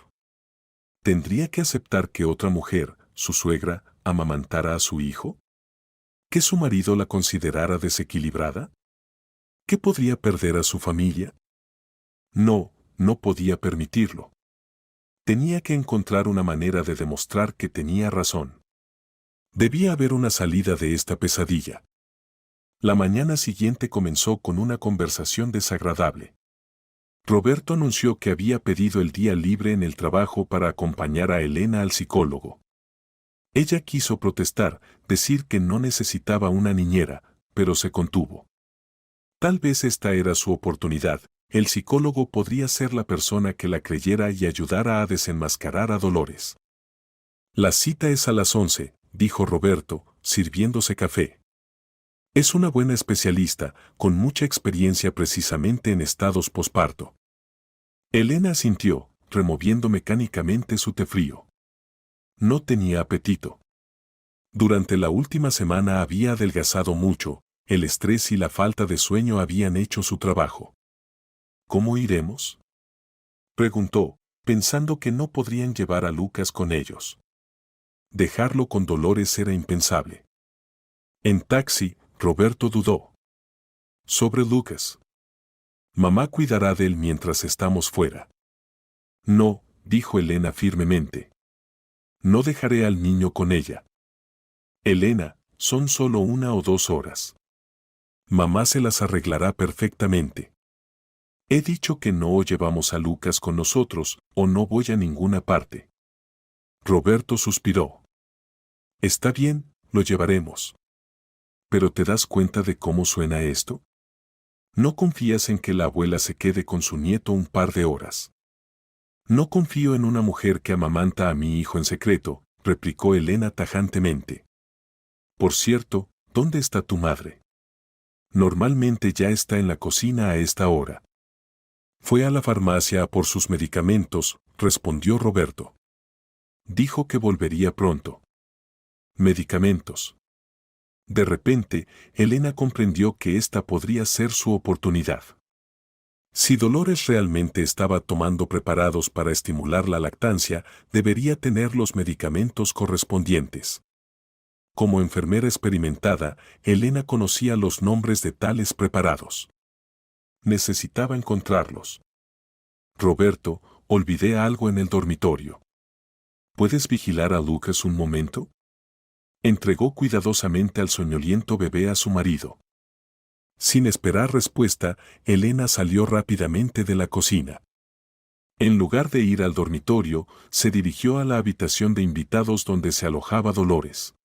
¿Tendría que aceptar que otra mujer, su suegra, amamantara a su hijo? ¿Que su marido la considerara desequilibrada? ¿Que podría perder a su familia? No, no podía permitirlo. Tenía que encontrar una manera de demostrar que tenía razón. Debía haber una salida de esta pesadilla. La mañana siguiente comenzó con una conversación desagradable. Roberto anunció que había pedido el día libre en el trabajo para acompañar a Elena al psicólogo. Ella quiso protestar, decir que no necesitaba una niñera, pero se contuvo. Tal vez esta era su oportunidad, el psicólogo podría ser la persona que la creyera y ayudara a desenmascarar a Dolores. La cita es a las 11, dijo Roberto, sirviéndose café. Es una buena especialista, con mucha experiencia precisamente en estados posparto. Elena asintió, removiendo mecánicamente su té frío. No tenía apetito. Durante la última semana había adelgazado mucho, el estrés y la falta de sueño habían hecho su trabajo. ¿Cómo iremos?, preguntó, pensando que no podrían llevar a Lucas con ellos. Dejarlo con Dolores era impensable. En taxi, Roberto dudó. Sobre Lucas. Mamá cuidará de él mientras estamos fuera. No, dijo Elena firmemente. No dejaré al niño con ella. Elena, son solo 1 o 2 horas. Mamá se las arreglará perfectamente. He dicho que no llevamos a Lucas con nosotros, o no voy a ninguna parte. Roberto suspiró. Está bien, lo llevaremos. ¿Pero te das cuenta de cómo suena esto? ¿No confías en que la abuela se quede con su nieto un par de horas? No confío en una mujer que amamanta a mi hijo en secreto, replicó Elena tajantemente. Por cierto, ¿dónde está tu madre? Normalmente ya está en la cocina a esta hora. Fue a la farmacia a por sus medicamentos, respondió Roberto. Dijo que volvería pronto. Medicamentos. De repente, Elena comprendió que esta podría ser su oportunidad. Si Dolores realmente estaba tomando preparados para estimular la lactancia, debería tener los medicamentos correspondientes. Como enfermera experimentada, Elena conocía los nombres de tales preparados. Necesitaba encontrarlos. Roberto, olvidé algo en el dormitorio. ¿Puedes vigilar a Lucas un momento? Entregó cuidadosamente al soñoliento bebé a su marido. Sin esperar respuesta, Elena salió rápidamente de la cocina. En lugar de ir al dormitorio, se dirigió a la habitación de invitados donde se alojaba Dolores.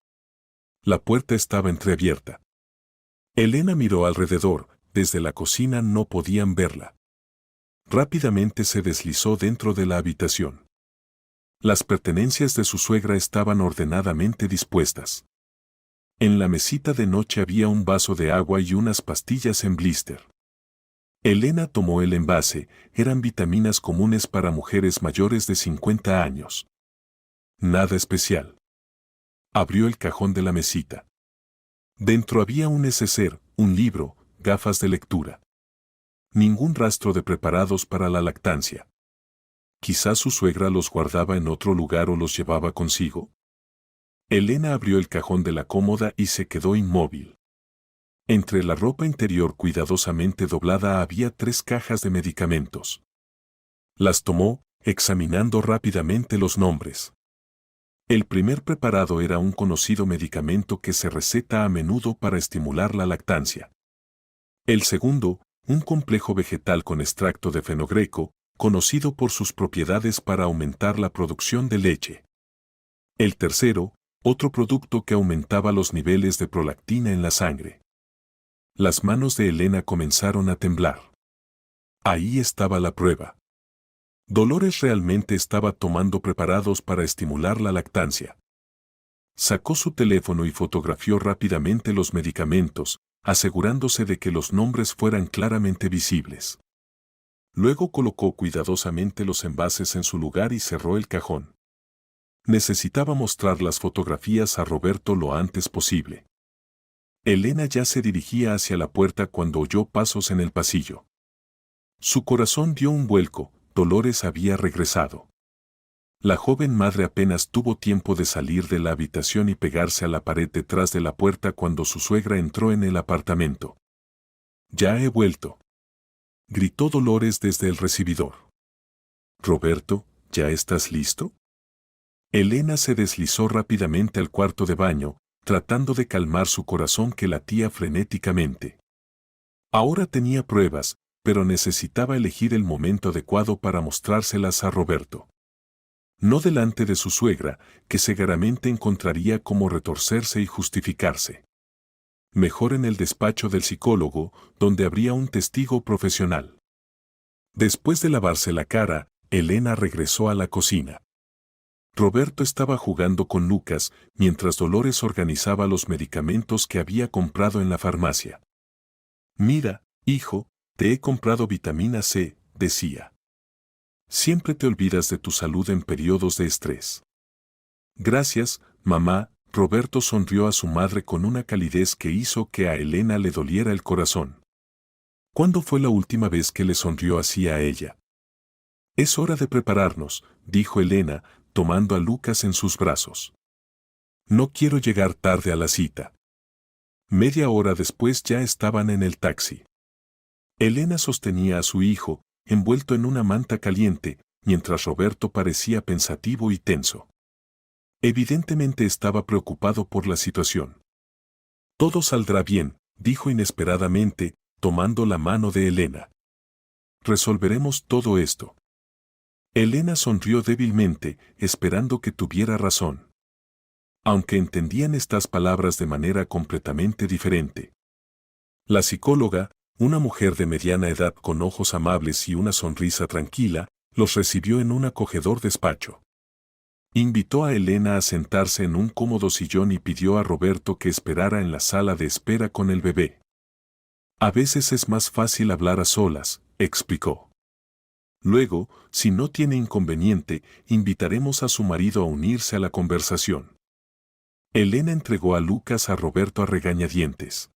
La puerta estaba entreabierta. Elena miró alrededor, desde la cocina no podían verla. Rápidamente se deslizó dentro de la habitación. Las pertenencias de su suegra estaban ordenadamente dispuestas. En la mesita de noche había un vaso de agua y unas pastillas en blister. Elena tomó el envase, eran vitaminas comunes para mujeres mayores de 50 años. Nada especial. Abrió el cajón de la mesita. Dentro había un neceser, un libro, gafas de lectura. Ningún rastro de preparados para la lactancia. Quizás su suegra los guardaba en otro lugar o los llevaba consigo. Elena abrió el cajón de la cómoda y se quedó inmóvil. Entre la ropa interior cuidadosamente doblada había 3 cajas de medicamentos. Las tomó, examinando rápidamente los nombres. El primer preparado era un conocido medicamento que se receta a menudo para estimular la lactancia. El segundo, un complejo vegetal con extracto de fenogreco, conocido por sus propiedades para aumentar la producción de leche. El tercero, otro producto que aumentaba los niveles de prolactina en la sangre. Las manos de Elena comenzaron a temblar. Ahí estaba la prueba. Dolores realmente estaba tomando preparados para estimular la lactancia. Sacó su teléfono y fotografió rápidamente los medicamentos, asegurándose de que los nombres fueran claramente visibles. Luego colocó cuidadosamente los envases en su lugar y cerró el cajón. Necesitaba mostrar las fotografías a Roberto lo antes posible. Elena ya se dirigía hacia la puerta cuando oyó pasos en el pasillo. Su corazón dio un vuelco, Dolores había regresado. La joven madre apenas tuvo tiempo de salir de la habitación y pegarse a la pared detrás de la puerta cuando su suegra entró en el apartamento. «Ya he vuelto», gritó Dolores desde el recibidor. «Roberto, ¿ya estás listo?». Elena se deslizó rápidamente al cuarto de baño, tratando de calmar su corazón que latía frenéticamente. Ahora tenía pruebas, pero necesitaba elegir el momento adecuado para mostrárselas a Roberto. No delante de su suegra, que seguramente encontraría cómo retorcerse y justificarse. Mejor en el despacho del psicólogo, donde habría un testigo profesional. Después de lavarse la cara, Elena regresó a la cocina. Roberto estaba jugando con Lucas mientras Dolores organizaba los medicamentos que había comprado en la farmacia. Mira, hijo, te he comprado vitamina C, decía. Siempre te olvidas de tu salud en periodos de estrés. Gracias, mamá. Roberto sonrió a su madre con una calidez que hizo que a Elena le doliera el corazón. ¿Cuándo fue la última vez que le sonrió así a ella? Es hora de prepararnos, dijo Elena, tomando a Lucas en sus brazos. No quiero llegar tarde a la cita. Media hora después ya estaban en el taxi. Elena sostenía a su hijo, envuelto en una manta caliente, mientras Roberto parecía pensativo y tenso. Evidentemente estaba preocupado por la situación. Todo saldrá bien, dijo inesperadamente, tomando la mano de Elena. Resolveremos todo esto. Elena sonrió débilmente, esperando que tuviera razón. Aunque entendían estas palabras de manera completamente diferente. La psicóloga, una mujer de mediana edad con ojos amables y una sonrisa tranquila, los recibió en un acogedor despacho. Invitó a Elena a sentarse en un cómodo sillón y pidió a Roberto que esperara en la sala de espera con el bebé. A veces es más fácil hablar a solas, explicó. Luego, si no tiene inconveniente, invitaremos a su marido a unirse a la conversación. Elena entregó a Lucas a Roberto a regañadientes.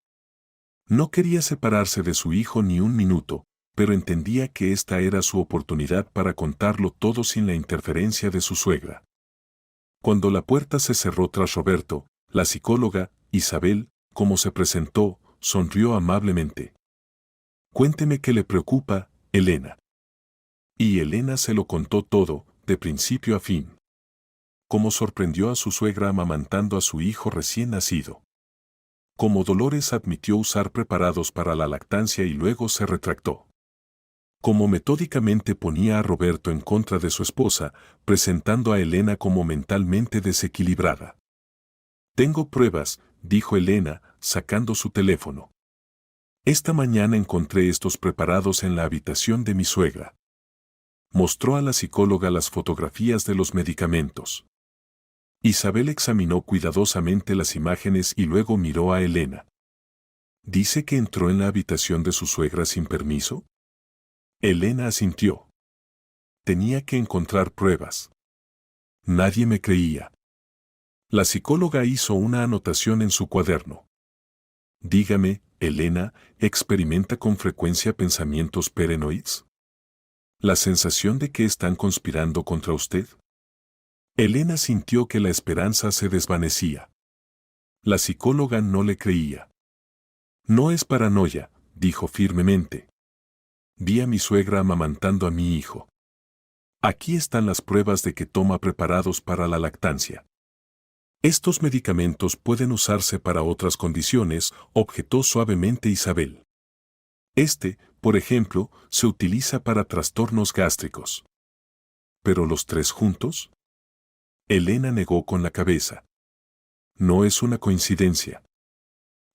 No quería separarse de su hijo ni un minuto, pero entendía que esta era su oportunidad para contarlo todo sin la interferencia de su suegra. Cuando la puerta se cerró tras Roberto, la psicóloga, Isabel, como se presentó, sonrió amablemente. Cuénteme qué le preocupa, Elena. Y Elena se lo contó todo, de principio a fin. Cómo sorprendió a su suegra amamantando a su hijo recién nacido. Cómo Dolores admitió usar preparados para la lactancia y luego se retractó. Cómo metódicamente ponía a Roberto en contra de su esposa, presentando a Elena como mentalmente desequilibrada. Tengo pruebas, dijo Elena, sacando su teléfono. Esta mañana encontré estos preparados en la habitación de mi suegra. Mostró a la psicóloga las fotografías de los medicamentos. Isabel examinó cuidadosamente las imágenes y luego miró a Elena. ¿Dice que entró en la habitación de su suegra sin permiso? Elena asintió. Tenía que encontrar pruebas. Nadie me creía. La psicóloga hizo una anotación en su cuaderno. Dígame, Elena, ¿experimenta con frecuencia pensamientos paranoides? ¿La sensación de que están conspirando contra usted? Elena sintió que la esperanza se desvanecía. La psicóloga no le creía. No es paranoia, dijo firmemente. Vi a mi suegra amamantando a mi hijo. Aquí están las pruebas de que toma preparados para la lactancia. Estos medicamentos pueden usarse para otras condiciones, objetó suavemente Isabel. Por ejemplo, se utiliza para trastornos gástricos. ¿Pero los tres juntos? Elena negó con la cabeza. No es una coincidencia.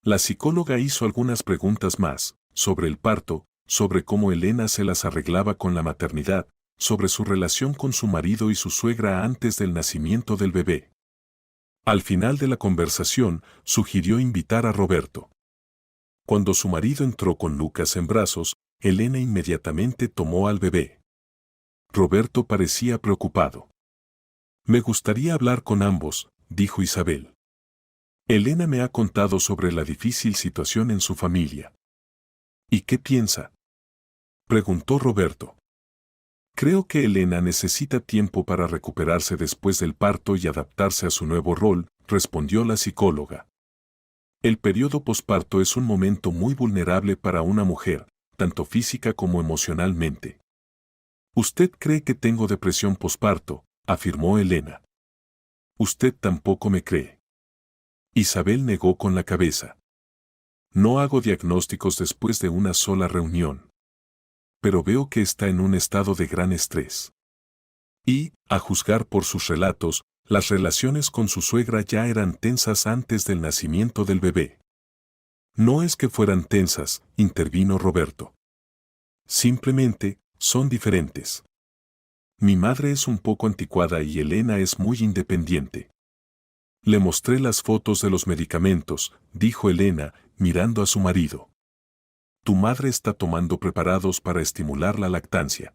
La psicóloga hizo algunas preguntas más, sobre el parto, sobre cómo Elena se las arreglaba con la maternidad, sobre su relación con su marido y su suegra antes del nacimiento del bebé. Al final de la conversación, sugirió invitar a Roberto. Cuando su marido entró con Lucas en brazos, Elena inmediatamente tomó al bebé. Roberto parecía preocupado. Me gustaría hablar con ambos, dijo Isabel. Elena me ha contado sobre la difícil situación en su familia. ¿Y qué piensa? Preguntó Roberto. Creo que Elena necesita tiempo para recuperarse después del parto y adaptarse a su nuevo rol, respondió la psicóloga. El periodo posparto es un momento muy vulnerable para una mujer, tanto física como emocionalmente. Usted cree que tengo depresión posparto, afirmó Elena. Usted tampoco me cree. Isabel negó con la cabeza. No hago diagnósticos después de una sola reunión. Pero veo que está en un estado de gran estrés. Y, a juzgar por sus relatos, las relaciones con su suegra ya eran tensas antes del nacimiento del bebé. No es que fueran tensas, intervino Roberto. Simplemente, son diferentes. Mi madre es un poco anticuada y Elena es muy independiente. Le mostré las fotos de los medicamentos, dijo Elena, mirando a su marido. Tu madre está tomando preparados para estimular la lactancia.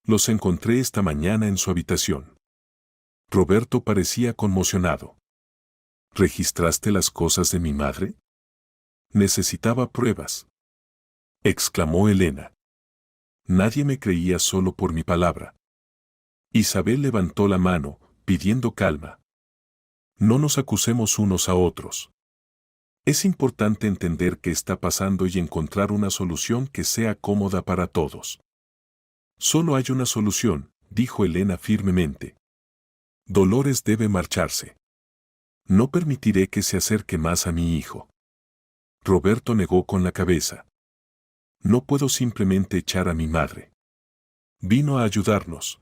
Los encontré esta mañana en su habitación. Roberto parecía conmocionado. ¿Registraste las cosas de mi madre? Necesitaba pruebas, exclamó Elena. Nadie me creía solo por mi palabra. Isabel levantó la mano, pidiendo calma. No nos acusemos unos a otros. Es importante entender qué está pasando y encontrar una solución que sea cómoda para todos. Solo hay una solución, dijo Elena firmemente. Dolores debe marcharse. No permitiré que se acerque más a mi hijo. Roberto negó con la cabeza. No puedo simplemente echar a mi madre. Vino a ayudarnos.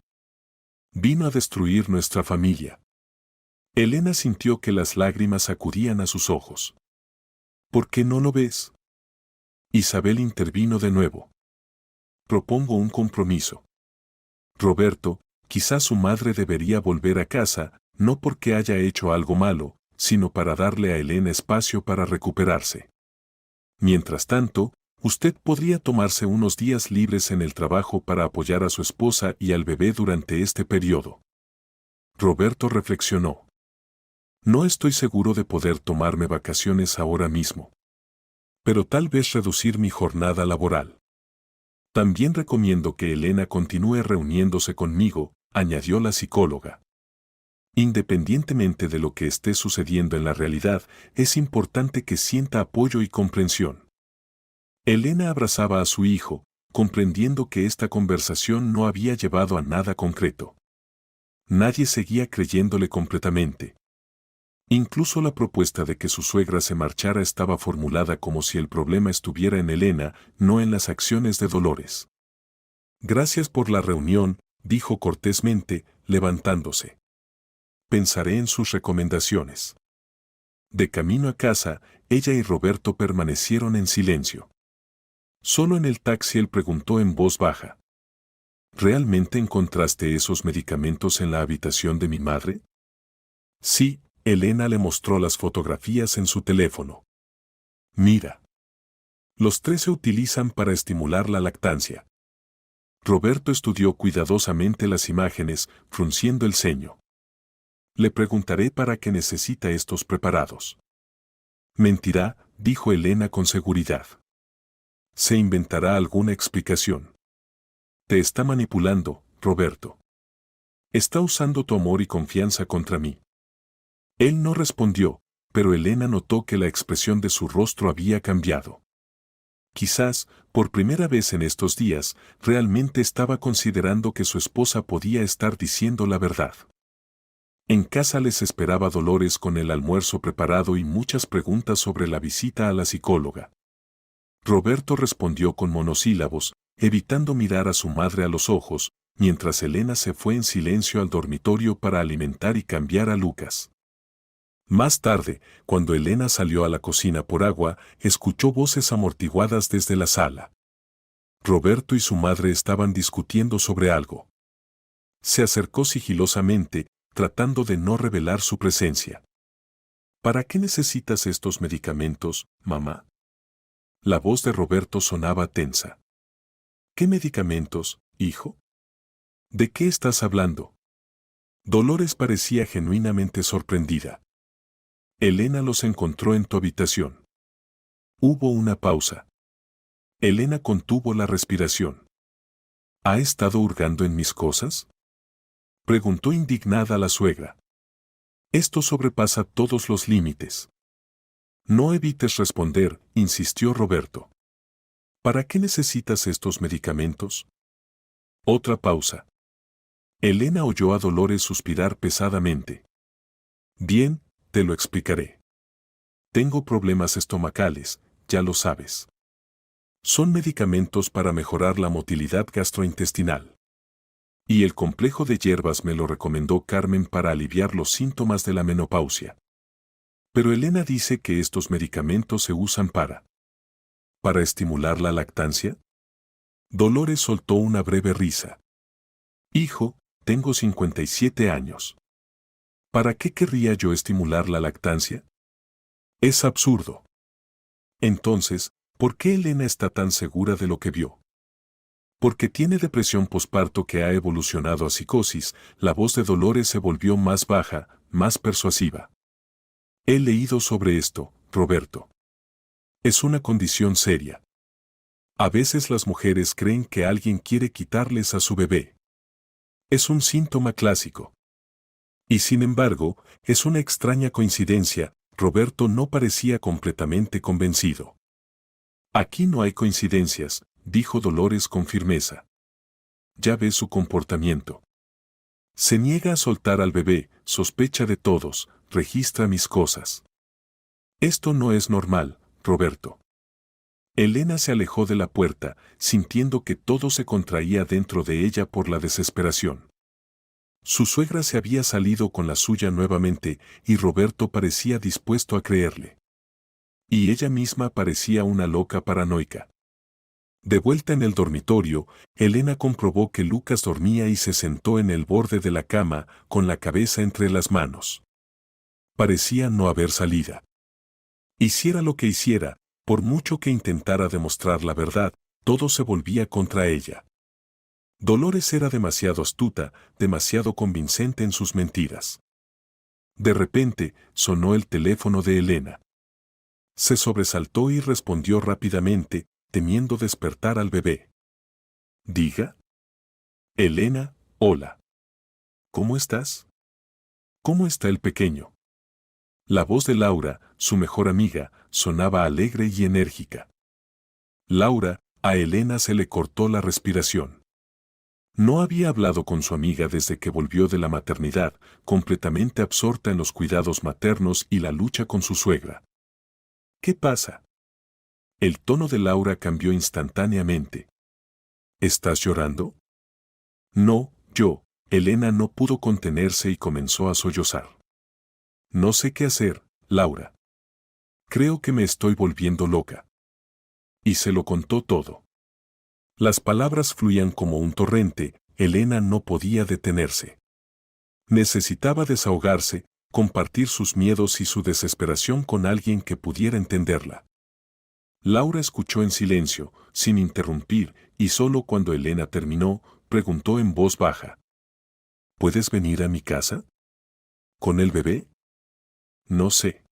Vino a destruir nuestra familia. Elena sintió que las lágrimas acudían a sus ojos. ¿Por qué no lo ves? Isabel intervino de nuevo. Propongo un compromiso. Roberto, quizás su madre debería volver a casa, no porque haya hecho algo malo, sino para darle a Elena espacio para recuperarse. Mientras tanto, usted podría tomarse unos días libres en el trabajo para apoyar a su esposa y al bebé durante este periodo. Roberto reflexionó. No estoy seguro de poder tomarme vacaciones ahora mismo. Pero tal vez reducir mi jornada laboral. También recomiendo que Elena continúe reuniéndose conmigo, añadió la psicóloga. Independientemente de lo que esté sucediendo en la realidad, es importante que sienta apoyo y comprensión. Elena abrazaba a su hijo, comprendiendo que esta conversación no había llevado a nada concreto. Nadie seguía creyéndole completamente. Incluso la propuesta de que su suegra se marchara estaba formulada como si el problema estuviera en Elena, no en las acciones de Dolores. Gracias por la reunión, dijo cortésmente, levantándose. Pensaré en sus recomendaciones. De camino a casa, ella y Roberto permanecieron en silencio. Solo en el taxi él preguntó en voz baja. ¿Realmente encontraste esos medicamentos en la habitación de mi madre? Sí, Elena le mostró las fotografías en su teléfono. Mira. Los tres se utilizan para estimular la lactancia. Roberto estudió cuidadosamente las imágenes, frunciendo el ceño. Le preguntaré para qué necesita estos preparados. Mentirá, dijo Elena con seguridad. Se inventará alguna explicación. Te está manipulando, Roberto. Está usando tu amor y confianza contra mí. Él no respondió, pero Elena notó que la expresión de su rostro había cambiado. Quizás, por primera vez en estos días, realmente estaba considerando que su esposa podía estar diciendo la verdad. En casa les esperaba Dolores con el almuerzo preparado y muchas preguntas sobre la visita a la psicóloga. Roberto respondió con monosílabos, evitando mirar a su madre a los ojos, mientras Elena se fue en silencio al dormitorio para alimentar y cambiar a Lucas. Más tarde, cuando Elena salió a la cocina por agua, escuchó voces amortiguadas desde la sala. Roberto y su madre estaban discutiendo sobre algo. Se acercó sigilosamente, tratando de no revelar su presencia. ¿Para qué necesitas estos medicamentos, mamá? La voz de Roberto sonaba tensa. ¿Qué medicamentos, hijo? ¿De qué estás hablando? Dolores parecía genuinamente sorprendida. Elena los encontró en tu habitación. Hubo una pausa. Elena contuvo la respiración. ¿Ha estado hurgando en mis cosas? Preguntó indignada la suegra. Esto sobrepasa todos los límites. No evites responder, insistió Roberto. ¿Para qué necesitas estos medicamentos? Otra pausa. Elena oyó a Dolores suspirar pesadamente. Bien, te lo explicaré. Tengo problemas estomacales, ya lo sabes. Son medicamentos para mejorar la motilidad gastrointestinal. Y el complejo de hierbas me lo recomendó Carmen para aliviar los síntomas de la menopausia. Pero Elena dice que estos medicamentos se usan ¿para estimular la lactancia? Dolores soltó una breve risa. Hijo, tengo 57 años. ¿Para qué querría yo estimular la lactancia? Es absurdo. Entonces, ¿por qué Elena está tan segura de lo que vio? Porque tiene depresión posparto que ha evolucionado a psicosis. La voz de Dolores se volvió más baja, más persuasiva. He leído sobre esto, Roberto. Es una condición seria. A veces las mujeres creen que alguien quiere quitarles a su bebé. Es un síntoma clásico. Y sin embargo, es una extraña coincidencia. Roberto no parecía completamente convencido. Aquí no hay coincidencias, dijo Dolores con firmeza. Ya ves su comportamiento. Se niega a soltar al bebé, sospecha de todos, registra mis cosas. Esto no es normal, Roberto. Elena se alejó de la puerta, sintiendo que todo se contraía dentro de ella por la desesperación. Su suegra se había salido con la suya nuevamente y Roberto parecía dispuesto a creerle. Y ella misma parecía una loca paranoica. De vuelta en el dormitorio, Elena comprobó que Lucas dormía y se sentó en el borde de la cama, con la cabeza entre las manos. Parecía no haber salida. Hiciera lo que hiciera, por mucho que intentara demostrar la verdad, todo se volvía contra ella. Dolores era demasiado astuta, demasiado convincente en sus mentiras. De repente, sonó el teléfono de Elena. Se sobresaltó y respondió rápidamente, temiendo despertar al bebé. Diga. Elena, hola. ¿Cómo estás? ¿Cómo está el pequeño? La voz de Laura, su mejor amiga, sonaba alegre y enérgica. Laura, a Elena se le cortó la respiración. No había hablado con su amiga desde que volvió de la maternidad, completamente absorta en los cuidados maternos y la lucha con su suegra. ¿Qué pasa? El tono de Laura cambió instantáneamente. ¿Estás llorando? No, yo. Elena no pudo contenerse y comenzó a sollozar. No sé qué hacer, Laura. Creo que me estoy volviendo loca. Y se lo contó todo. Las palabras fluían como un torrente, Elena no podía detenerse. Necesitaba desahogarse, compartir sus miedos y su desesperación con alguien que pudiera entenderla. Laura escuchó en silencio, sin interrumpir, y solo cuando Elena terminó, preguntó en voz baja. ¿Puedes venir a mi casa? ¿Con el bebé? No sé.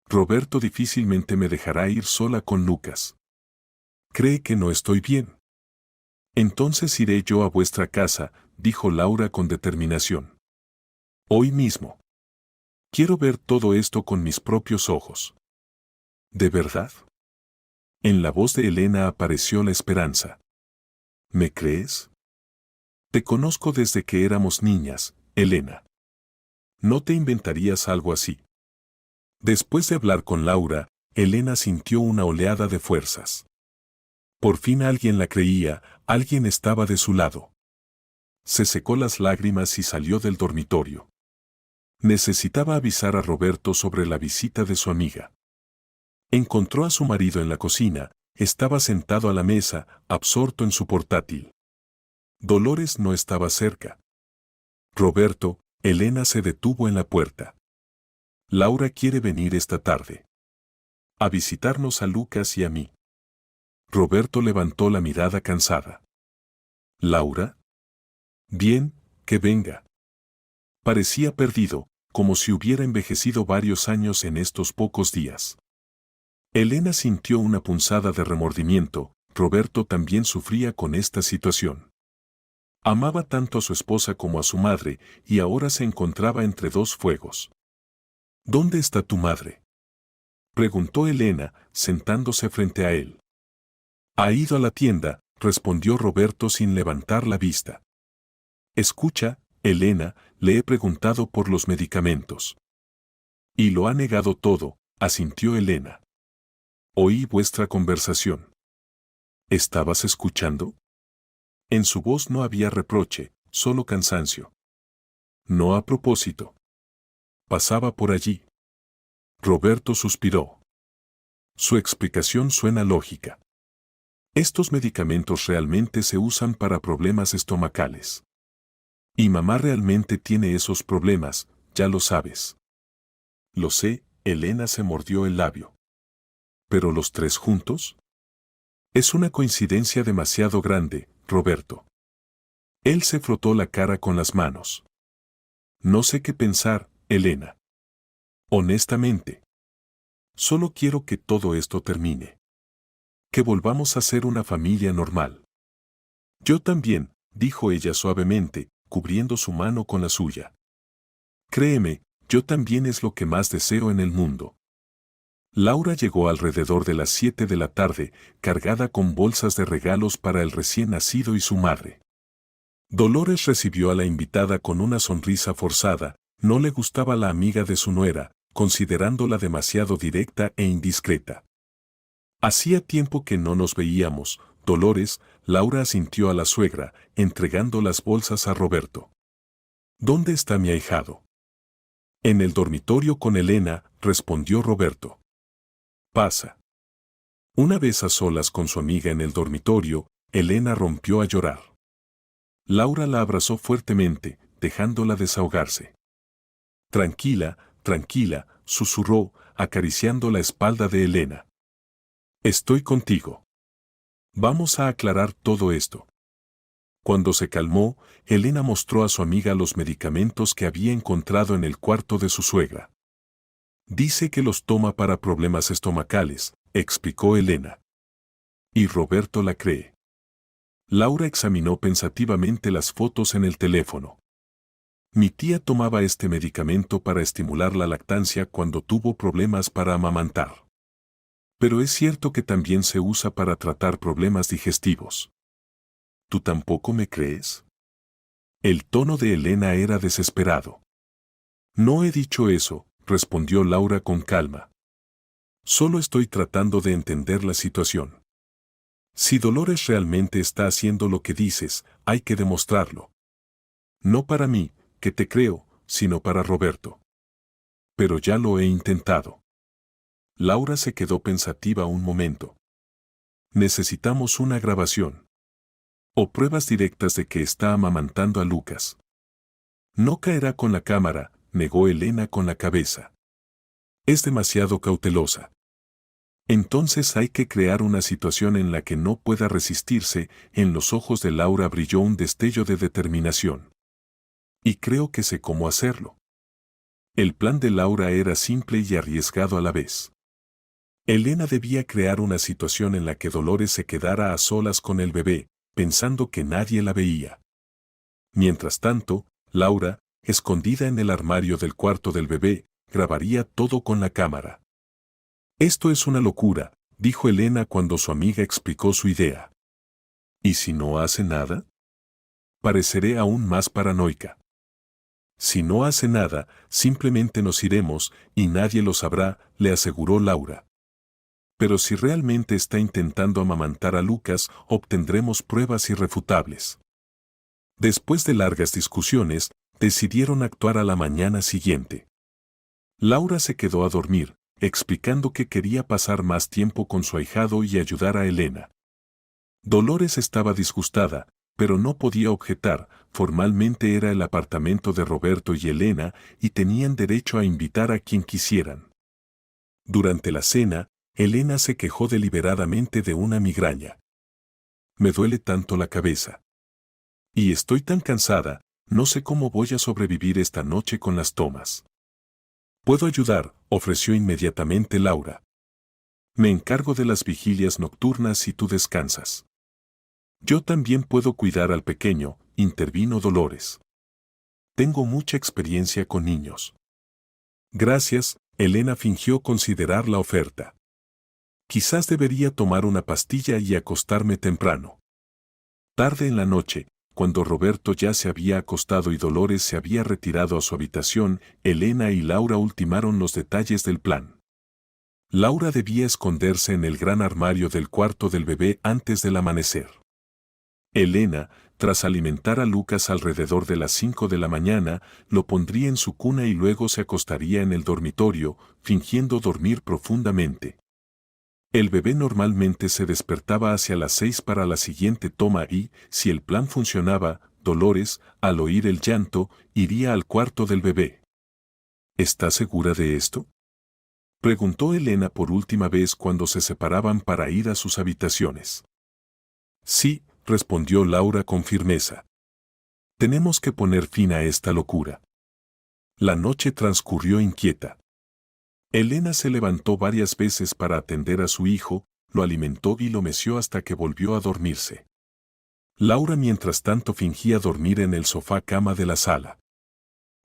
Roberto difícilmente me dejará ir sola con Lucas. Cree que no estoy bien. Entonces iré yo a vuestra casa, dijo Laura con determinación. Hoy mismo. Quiero ver todo esto con mis propios ojos. ¿De verdad? En la voz de Elena apareció la esperanza. ¿Me crees? Te conozco desde que éramos niñas, Elena. No te inventarías algo así. Después de hablar con Laura, Elena sintió una oleada de fuerzas. Por fin alguien la creía, alguien estaba de su lado. Se secó las lágrimas y salió del dormitorio. Necesitaba avisar a Roberto sobre la visita de su amiga. Encontró a su marido en la cocina, estaba sentado a la mesa, absorto en su portátil. Dolores no estaba cerca. Roberto, Elena se detuvo en la puerta. Laura quiere venir esta tarde. A visitarnos a Lucas y a mí. Roberto levantó la mirada cansada. ¿Laura? Bien, que venga. Parecía perdido, como si hubiera envejecido varios años en estos pocos días. Elena sintió una punzada de remordimiento, Roberto también sufría con esta situación. Amaba tanto a su esposa como a su madre, y ahora se encontraba entre dos fuegos. ¿Dónde está tu madre?, preguntó Elena, sentándose frente a él. Ha ido a la tienda, respondió Roberto sin levantar la vista. Escucha, Elena, le he preguntado por los medicamentos. Y lo ha negado todo, asintió Elena. Oí vuestra conversación. ¿Estabas escuchando? En su voz no había reproche, solo cansancio. No a propósito. Pasaba por allí. Roberto suspiró. Su explicación suena lógica. Estos medicamentos realmente se usan para problemas estomacales. Y mamá realmente tiene esos problemas, ya lo sabes. Lo sé, Elena se mordió el labio. ¿Pero los tres juntos? Es una coincidencia demasiado grande, Roberto. Él se frotó la cara con las manos. No sé qué pensar, Elena. Honestamente. Solo quiero que todo esto termine. Que volvamos a ser una familia normal. Yo también, dijo ella suavemente, cubriendo su mano con la suya. Créeme, yo también es lo que más deseo en el mundo. Laura llegó alrededor de las 7 de la tarde, cargada con bolsas de regalos para el recién nacido y su madre. Dolores recibió a la invitada con una sonrisa forzada, no le gustaba la amiga de su nuera, considerándola demasiado directa e indiscreta. Hacía tiempo que no nos veíamos, Dolores. Laura asintió a la suegra, entregando las bolsas a Roberto. ¿Dónde está mi ahijado? En el dormitorio con Elena, respondió Roberto. Pasa. Una vez a solas con su amiga en el dormitorio, Elena rompió a llorar. Laura la abrazó fuertemente, dejándola desahogarse. Tranquila, tranquila, susurró, acariciando la espalda de Elena. Estoy contigo. Vamos a aclarar todo esto. Cuando se calmó, Elena mostró a su amiga los medicamentos que había encontrado en el cuarto de su suegra. Dice que los toma para problemas estomacales, explicó Elena. Y Roberto la cree. Laura examinó pensativamente las fotos en el teléfono. Mi tía tomaba este medicamento para estimular la lactancia cuando tuvo problemas para amamantar. Pero es cierto que también se usa para tratar problemas digestivos. ¿Tú tampoco me crees? El tono de Elena era desesperado. No he dicho eso, respondió Laura con calma. Solo estoy tratando de entender la situación. Si Dolores realmente está haciendo lo que dices, hay que demostrarlo. No para mí, que te creo, sino para Roberto. Pero ya lo he intentado. Laura se quedó pensativa un momento. Necesitamos una grabación. O pruebas directas de que está amamantando a Lucas. No caerá con la cámara, negó Elena con la cabeza. Es demasiado cautelosa. Entonces hay que crear una situación en la que no pueda resistirse. En los ojos de Laura brilló un destello de determinación. Y creo que sé cómo hacerlo. El plan de Laura era simple y arriesgado a la vez. Elena debía crear una situación en la que Dolores se quedara a solas con el bebé, pensando que nadie la veía. Mientras tanto, Laura, escondida en el armario del cuarto del bebé, grabaría todo con la cámara. Esto es una locura, dijo Elena cuando su amiga explicó su idea. ¿Y si no hace nada? Pareceré aún más paranoica. Si no hace nada, simplemente nos iremos, y nadie lo sabrá, le aseguró Laura. Pero si realmente está intentando amamantar a Lucas, obtendremos pruebas irrefutables. Después de largas discusiones, decidieron actuar a la mañana siguiente. Laura se quedó a dormir, explicando que quería pasar más tiempo con su ahijado y ayudar a Elena. Dolores estaba disgustada, pero no podía objetar. Formalmente era el apartamento de Roberto y Elena, y tenían derecho a invitar a quien quisieran. Durante la cena, Elena se quejó deliberadamente de una migraña. Me duele tanto la cabeza. Y estoy tan cansada, no sé cómo voy a sobrevivir esta noche con las tomas. Puedo ayudar, ofreció inmediatamente Laura. Me encargo de las vigilias nocturnas y tú descansas. Yo también puedo cuidar al pequeño, intervino Dolores. Tengo mucha experiencia con niños. Gracias, Elena fingió considerar la oferta. Quizás debería tomar una pastilla y acostarme temprano. Tarde en la noche, cuando Roberto ya se había acostado y Dolores se había retirado a su habitación, Elena y Laura ultimaron los detalles del plan. Laura debía esconderse en el gran armario del cuarto del bebé antes del amanecer. Elena, tras alimentar a Lucas alrededor de las 5 de la mañana, lo pondría en su cuna y luego se acostaría en el dormitorio, fingiendo dormir profundamente. El bebé normalmente se despertaba hacia las 6 para la siguiente toma y, si el plan funcionaba, Dolores, al oír el llanto, iría al cuarto del bebé. ¿Está segura de esto?, preguntó Elena por última vez cuando se separaban para ir a sus habitaciones. Sí, respondió Laura con firmeza. Tenemos que poner fin a esta locura. La noche transcurrió inquieta. Elena se levantó varias veces para atender a su hijo, lo alimentó y lo meció hasta que volvió a dormirse. Laura mientras tanto fingía dormir en el sofá cama de la sala.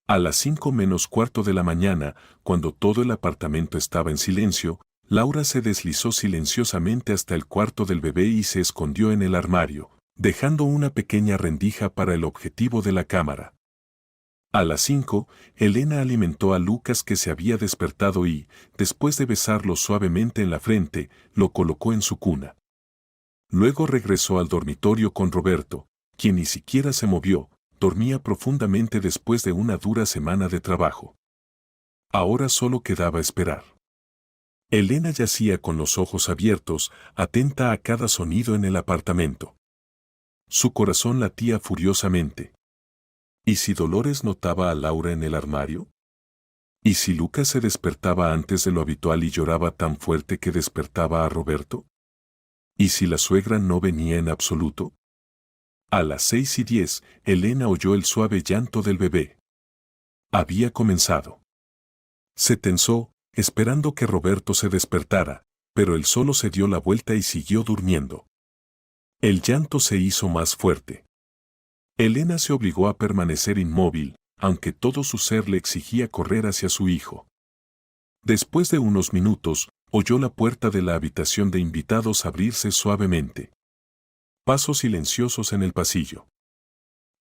A las 5 menos cuarto de la mañana, cuando todo el apartamento estaba en silencio, Laura se deslizó silenciosamente hasta el cuarto del bebé y se escondió en el armario, dejando una pequeña rendija para el objetivo de la cámara. A las 5, Elena alimentó a Lucas que se había despertado y, después de besarlo suavemente en la frente, lo colocó en su cuna. Luego regresó al dormitorio con Roberto, quien ni siquiera se movió, dormía profundamente después de una dura semana de trabajo. Ahora solo quedaba esperar. Elena yacía con los ojos abiertos, atenta a cada sonido en el apartamento. Su corazón latía furiosamente. ¿Y si Dolores notaba a Laura en el armario? ¿Y si Lucas se despertaba antes de lo habitual y lloraba tan fuerte que despertaba a Roberto? ¿Y si la suegra no venía en absoluto? A las 6:10, Elena oyó el suave llanto del bebé. Había comenzado. Se tensó, esperando que Roberto se despertara, pero él solo se dio la vuelta y siguió durmiendo. El llanto se hizo más fuerte. Elena se obligó a permanecer inmóvil, aunque todo su ser le exigía correr hacia su hijo. Después de unos minutos, oyó la puerta de la habitación de invitados abrirse suavemente. Pasos silenciosos en el pasillo.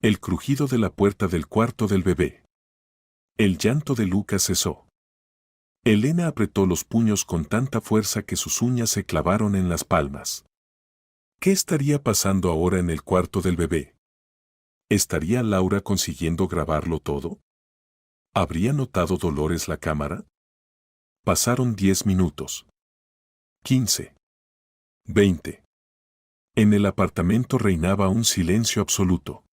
El crujido de la puerta del cuarto del bebé. El llanto de Lucas cesó. Elena apretó los puños con tanta fuerza que sus uñas se clavaron en las palmas. ¿Qué estaría pasando ahora en el cuarto del bebé? ¿Estaría Laura consiguiendo grabarlo todo? ¿Habría notado Dolores la cámara? Pasaron 10 minutos. 15. 20. En el apartamento reinaba un silencio absoluto.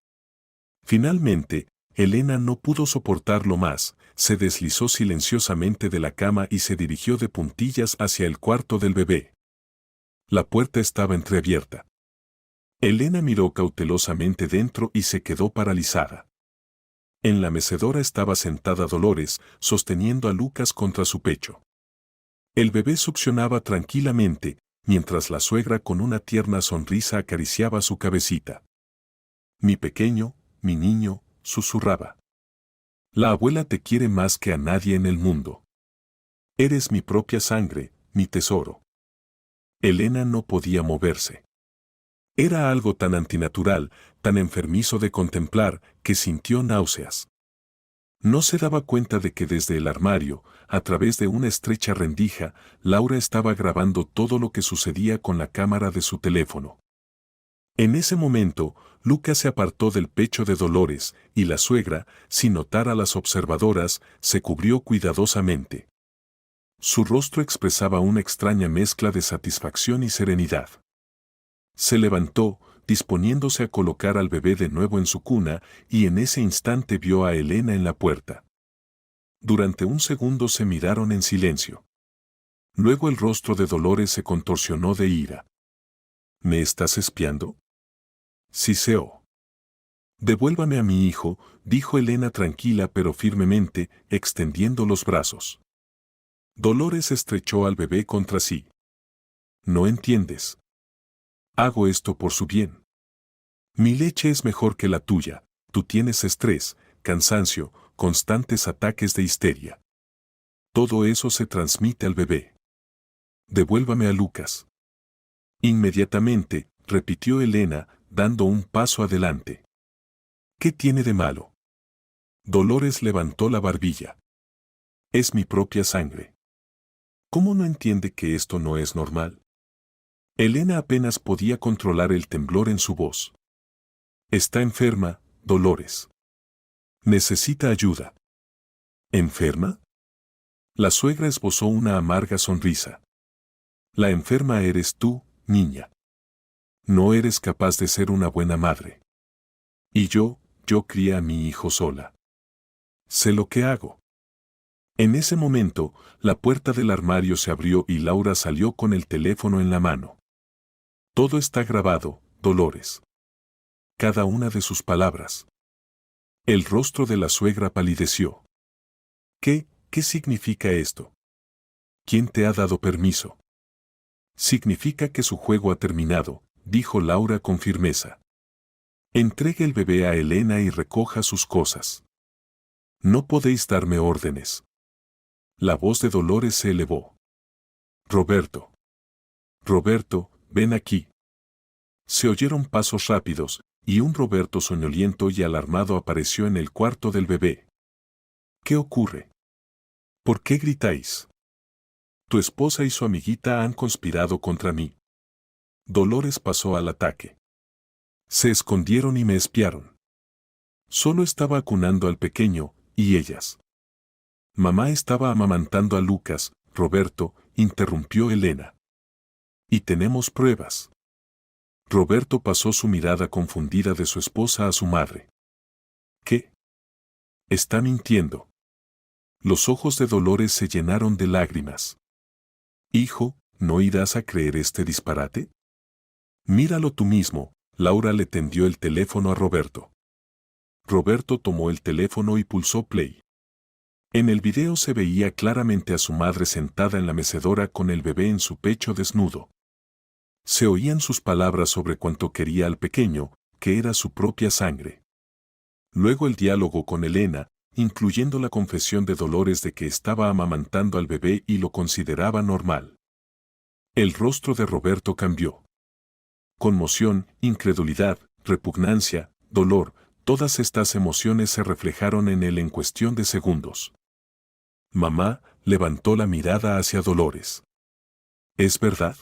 Finalmente, Elena no pudo soportarlo más, se deslizó silenciosamente de la cama y se dirigió de puntillas hacia el cuarto del bebé. La puerta estaba entreabierta. Elena miró cautelosamente dentro y se quedó paralizada. En la mecedora estaba sentada Dolores, sosteniendo a Lucas contra su pecho. El bebé succionaba tranquilamente, mientras la suegra con una tierna sonrisa acariciaba su cabecita. Mi pequeño, mi niño, susurraba. La abuela te quiere más que a nadie en el mundo. Eres mi propia sangre, mi tesoro. Elena no podía moverse. Era algo tan antinatural, tan enfermizo de contemplar, que sintió náuseas. No se daba cuenta de que desde el armario, a través de una estrecha rendija, Laura estaba grabando todo lo que sucedía con la cámara de su teléfono. En ese momento, Lucas se apartó del pecho de Dolores, y la suegra, sin notar a las observadoras, se cubrió cuidadosamente. Su rostro expresaba una extraña mezcla de satisfacción y serenidad. Se levantó, disponiéndose a colocar al bebé de nuevo en su cuna, y en ese instante vio a Elena en la puerta. Durante un segundo se miraron en silencio. Luego el rostro de Dolores se contorsionó de ira. ¿Me estás espiando? Siseó. Devuélvame a mi hijo, dijo Elena tranquila pero firmemente, extendiendo los brazos. Dolores estrechó al bebé contra sí. No entiendes. Hago esto por su bien. Mi leche es mejor que la tuya, tú tienes estrés, cansancio, constantes ataques de histeria. Todo eso se transmite al bebé. Devuélvame a Lucas. Inmediatamente, repitió Elena, dando un paso adelante. ¿Qué tiene de malo? Dolores levantó la barbilla. Es mi propia sangre. ¿Cómo no entiende que esto no es normal? Elena apenas podía controlar el temblor en su voz. Está enferma, Dolores. Necesita ayuda. ¿Enferma? La suegra esbozó una amarga sonrisa. La enferma eres tú, niña. No eres capaz de ser una buena madre. Y yo crié a mi hijo sola. Sé lo que hago. En ese momento, la puerta del armario se abrió y Laura salió con el teléfono en la mano. Todo está grabado, Dolores. Cada una de sus palabras. El rostro de la suegra palideció. ¿Qué significa esto? ¿Quién te ha dado permiso? Significa que su juego ha terminado, dijo Laura con firmeza. Entregue el bebé a Elena y recoja sus cosas. No podéis darme órdenes. La voz de Dolores se elevó. Roberto. Roberto, ven aquí. Se oyeron pasos rápidos, y un Roberto soñoliento y alarmado apareció en el cuarto del bebé. ¿Qué ocurre? ¿Por qué gritáis? Tu esposa y su amiguita han conspirado contra mí. Dolores pasó al ataque. Se escondieron y me espiaron. Solo estaba acunando al pequeño, y ellas. Mamá estaba amamantando a Lucas, Roberto, interrumpió Elena. Y tenemos pruebas. Roberto pasó su mirada confundida de su esposa a su madre. ¿Qué? Está mintiendo. Los ojos de Dolores se llenaron de lágrimas. Hijo, ¿no irás a creer este disparate? Míralo tú mismo, Laura le tendió el teléfono a Roberto. Roberto tomó el teléfono y pulsó play. En el video se veía claramente a su madre sentada en la mecedora con el bebé en su pecho desnudo. Se oían sus palabras sobre cuánto quería al pequeño, que era su propia sangre. Luego el diálogo con Elena, incluyendo la confesión de Dolores de que estaba amamantando al bebé y lo consideraba normal. El rostro de Roberto cambió. Conmoción, incredulidad, repugnancia, dolor, todas estas emociones se reflejaron en él en cuestión de segundos. Mamá levantó la mirada hacia Dolores. ¿Es verdad?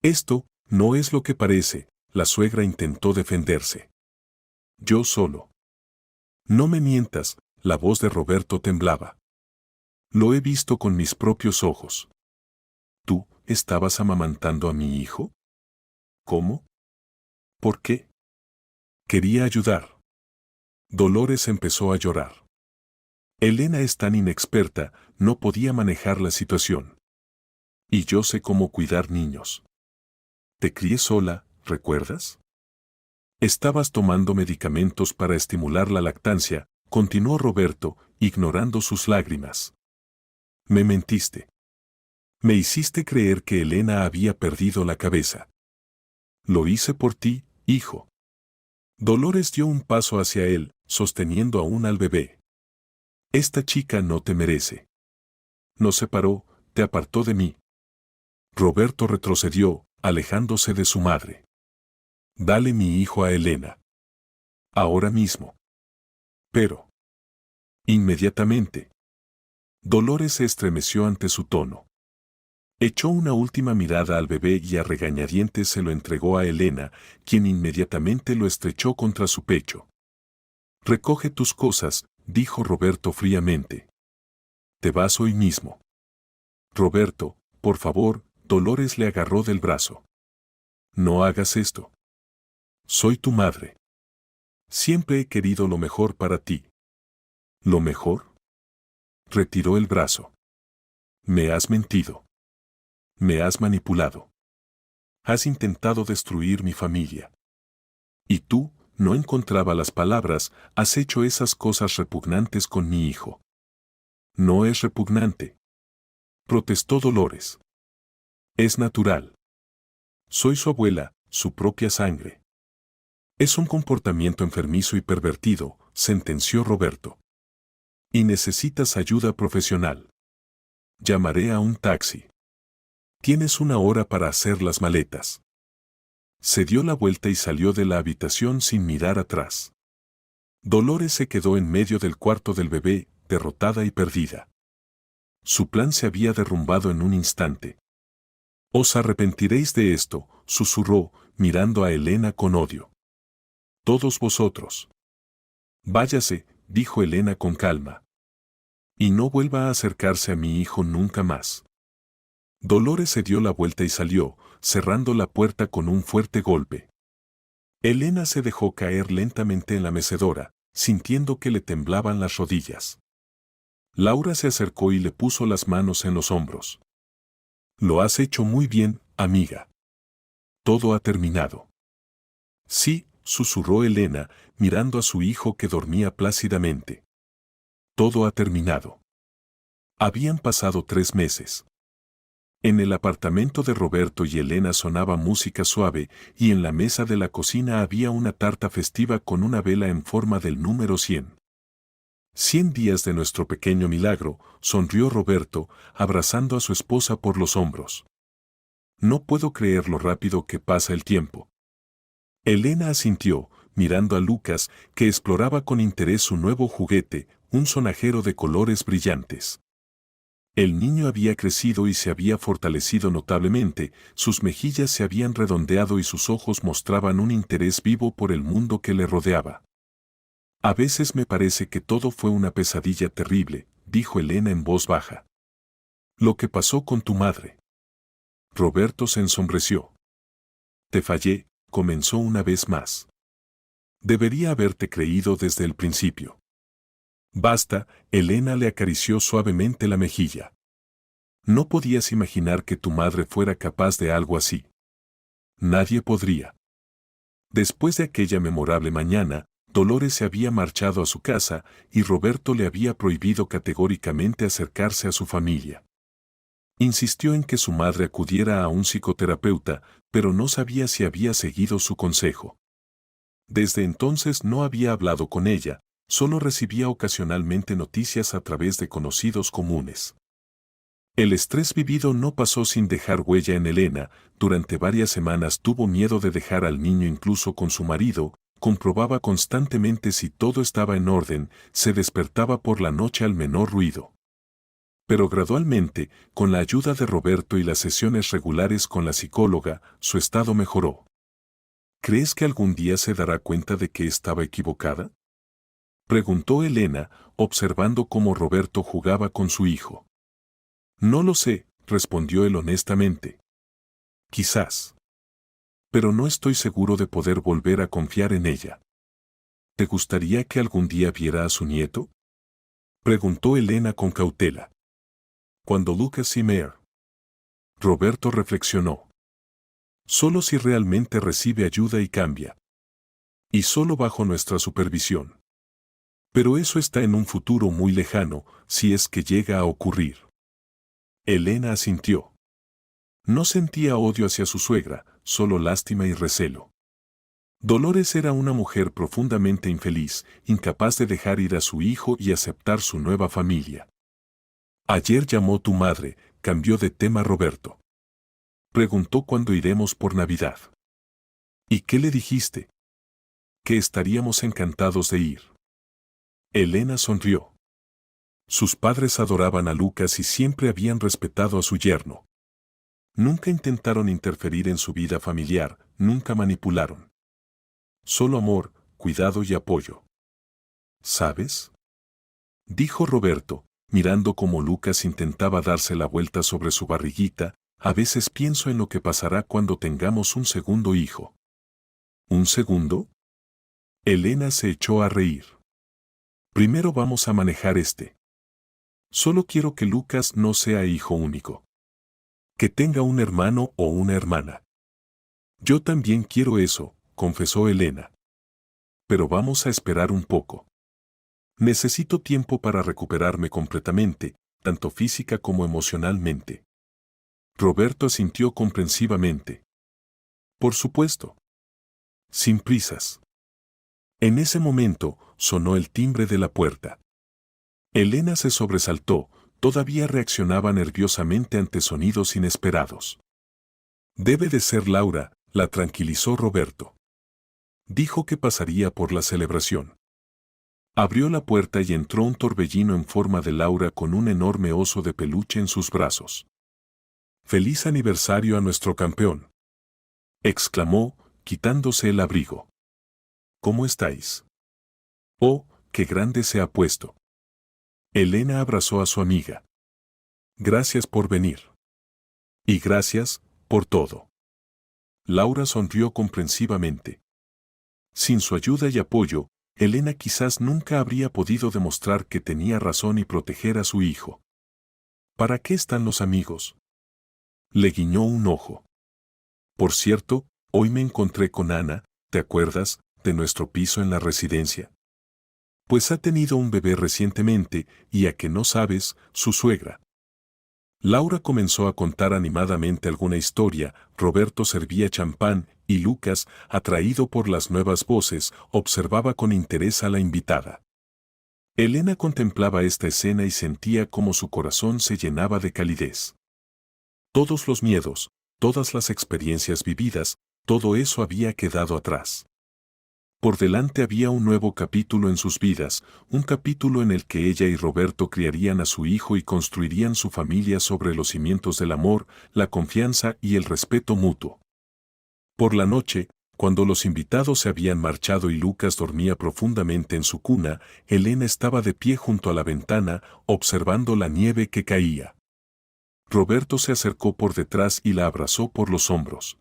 Esto no es lo que parece, la suegra intentó defenderse. Yo solo. No me mientas, la voz de Roberto temblaba. Lo he visto con mis propios ojos. ¿Tú estabas amamantando a mi hijo? ¿Cómo? ¿Por qué? Quería ayudar. Dolores empezó a llorar. Elena es tan inexperta, no podía manejar la situación. Y yo sé cómo cuidar niños. Te crié sola, ¿recuerdas? Estabas tomando medicamentos para estimular la lactancia, continuó Roberto, ignorando sus lágrimas. Me mentiste. Me hiciste creer que Elena había perdido la cabeza. Lo hice por ti, hijo. Dolores dio un paso hacia él, sosteniendo aún al bebé. Esta chica no te merece. Nos separó, te apartó de mí. Roberto retrocedió, alejándose de su madre. Dale mi hijo a Elena. Ahora mismo. Pero. Inmediatamente. Dolores se estremeció ante su tono. Echó una última mirada al bebé y a regañadientes se lo entregó a Elena, quien inmediatamente lo estrechó contra su pecho. Recoge tus cosas, dijo Roberto fríamente. Te vas hoy mismo. Roberto, por favor, Dolores le agarró del brazo. No hagas esto. Soy tu madre. Siempre he querido lo mejor para ti. ¿Lo mejor? Retiró el brazo. Me has mentido. Me has manipulado. Has intentado destruir mi familia. Y tú, no encontraba las palabras, has hecho esas cosas repugnantes con mi hijo. No es repugnante. Protestó Dolores. Es natural. Soy su abuela, su propia sangre. Es un comportamiento enfermizo y pervertido, sentenció Roberto. Y necesitas ayuda profesional. Llamaré a un taxi. Tienes 1 hora para hacer las maletas. Se dio la vuelta y salió de la habitación sin mirar atrás. Dolores se quedó en medio del cuarto del bebé, derrotada y perdida. Su plan se había derrumbado en un instante. Os arrepentiréis de esto, susurró, mirando a Elena con odio. Todos vosotros. Váyase, dijo Elena con calma. Y no vuelva a acercarse a mi hijo nunca más. Dolores se dio la vuelta y salió, cerrando la puerta con un fuerte golpe. Elena se dejó caer lentamente en la mecedora, sintiendo que le temblaban las rodillas. Laura se acercó y le puso las manos en los hombros. Lo has hecho muy bien, amiga. Todo ha terminado. Sí, susurró Elena, mirando a su hijo que dormía plácidamente. Todo ha terminado. Habían pasado 3 meses. En el apartamento de Roberto y Elena sonaba música suave y en la mesa de la cocina había una tarta festiva con una vela en forma del número 100. 100 días de nuestro pequeño milagro, sonrió Roberto, abrazando a su esposa por los hombros. No puedo creer lo rápido que pasa el tiempo. Elena asintió, mirando a Lucas, que exploraba con interés su nuevo juguete, un sonajero de colores brillantes. El niño había crecido y se había fortalecido notablemente, sus mejillas se habían redondeado y sus ojos mostraban un interés vivo por el mundo que le rodeaba. A veces me parece que todo fue una pesadilla terrible, dijo Elena en voz baja. Lo que pasó con tu madre. Roberto se ensombreció. Te fallé, comenzó una vez más. Debería haberte creído desde el principio. Basta, Elena le acarició suavemente la mejilla. No podías imaginar que tu madre fuera capaz de algo así. Nadie podría. Después de aquella memorable mañana, Dolores se había marchado a su casa y Roberto le había prohibido categóricamente acercarse a su familia. Insistió en que su madre acudiera a un psicoterapeuta, pero no sabía si había seguido su consejo. Desde entonces no había hablado con ella, solo recibía ocasionalmente noticias a través de conocidos comunes. El estrés vivido no pasó sin dejar huella en Elena, durante varias semanas tuvo miedo de dejar al niño incluso con su marido, comprobaba constantemente si todo estaba en orden, se despertaba por la noche al menor ruido. Pero gradualmente, con la ayuda de Roberto y las sesiones regulares con la psicóloga, su estado mejoró. ¿Crees que algún día se dará cuenta de que estaba equivocada? Preguntó Elena, observando cómo Roberto jugaba con su hijo. No lo sé, respondió él honestamente. Quizás. Pero no estoy seguro de poder volver a confiar en ella. ¿Te gustaría que algún día viera a su nieto? Preguntó Elena con cautela. Cuando Lucas y Mare. Roberto reflexionó. Solo si realmente recibe ayuda y cambia. Y solo bajo nuestra supervisión. Pero eso está en un futuro muy lejano, si es que llega a ocurrir. Elena asintió. No sentía odio hacia su suegra, solo lástima y recelo. Dolores era una mujer profundamente infeliz, incapaz de dejar ir a su hijo y aceptar su nueva familia. Ayer llamó tu madre, cambió de tema Roberto. Preguntó cuándo iremos por Navidad. ¿Y qué le dijiste? Que estaríamos encantados de ir. Elena sonrió. Sus padres adoraban a Lucas y siempre habían respetado a su yerno. Nunca intentaron interferir en su vida familiar, nunca manipularon. Solo amor, cuidado y apoyo. ¿Sabes? Dijo Roberto, mirando cómo Lucas intentaba darse la vuelta sobre su barriguita, a veces pienso en lo que pasará cuando tengamos un segundo hijo. ¿Un segundo? Elena se echó a reír. Primero vamos a manejar este. Solo quiero que Lucas no sea hijo único. Que tenga un hermano o una hermana. Yo también quiero eso, confesó Elena. Pero vamos a esperar un poco. Necesito tiempo para recuperarme completamente, tanto física como emocionalmente. Roberto asintió comprensivamente. Por supuesto. Sin prisas. En ese momento, sonó el timbre de la puerta. Elena se sobresaltó, todavía reaccionaba nerviosamente ante sonidos inesperados. Debe de ser Laura, la tranquilizó Roberto. Dijo que pasaría por la celebración. Abrió la puerta y entró un torbellino en forma de Laura con un enorme oso de peluche en sus brazos. ¡Feliz aniversario a nuestro campeón!, exclamó, quitándose el abrigo. ¿Cómo estáis? Oh, qué grande se ha puesto. Elena abrazó a su amiga. Gracias por venir. Y gracias, por todo. Laura sonrió comprensivamente. Sin su ayuda y apoyo, Elena quizás nunca habría podido demostrar que tenía razón y proteger a su hijo. ¿Para qué están los amigos? Le guiñó un ojo. Por cierto, hoy me encontré con Ana, ¿te acuerdas, de nuestro piso en la residencia? Pues ha tenido un bebé recientemente y a que no sabes, su suegra. Laura comenzó a contar animadamente alguna historia, Roberto servía champán y Lucas, atraído por las nuevas voces, observaba con interés a la invitada. Elena contemplaba esta escena y sentía como su corazón se llenaba de calidez. Todos los miedos, todas las experiencias vividas, todo eso había quedado atrás. Por delante había un nuevo capítulo en sus vidas, un capítulo en el que ella y Roberto criarían a su hijo y construirían su familia sobre los cimientos del amor, la confianza y el respeto mutuo. Por la noche, cuando los invitados se habían marchado y Lucas dormía profundamente en su cuna, Elena estaba de pie junto a la ventana, observando la nieve que caía. Roberto se acercó por detrás y la abrazó por los hombros.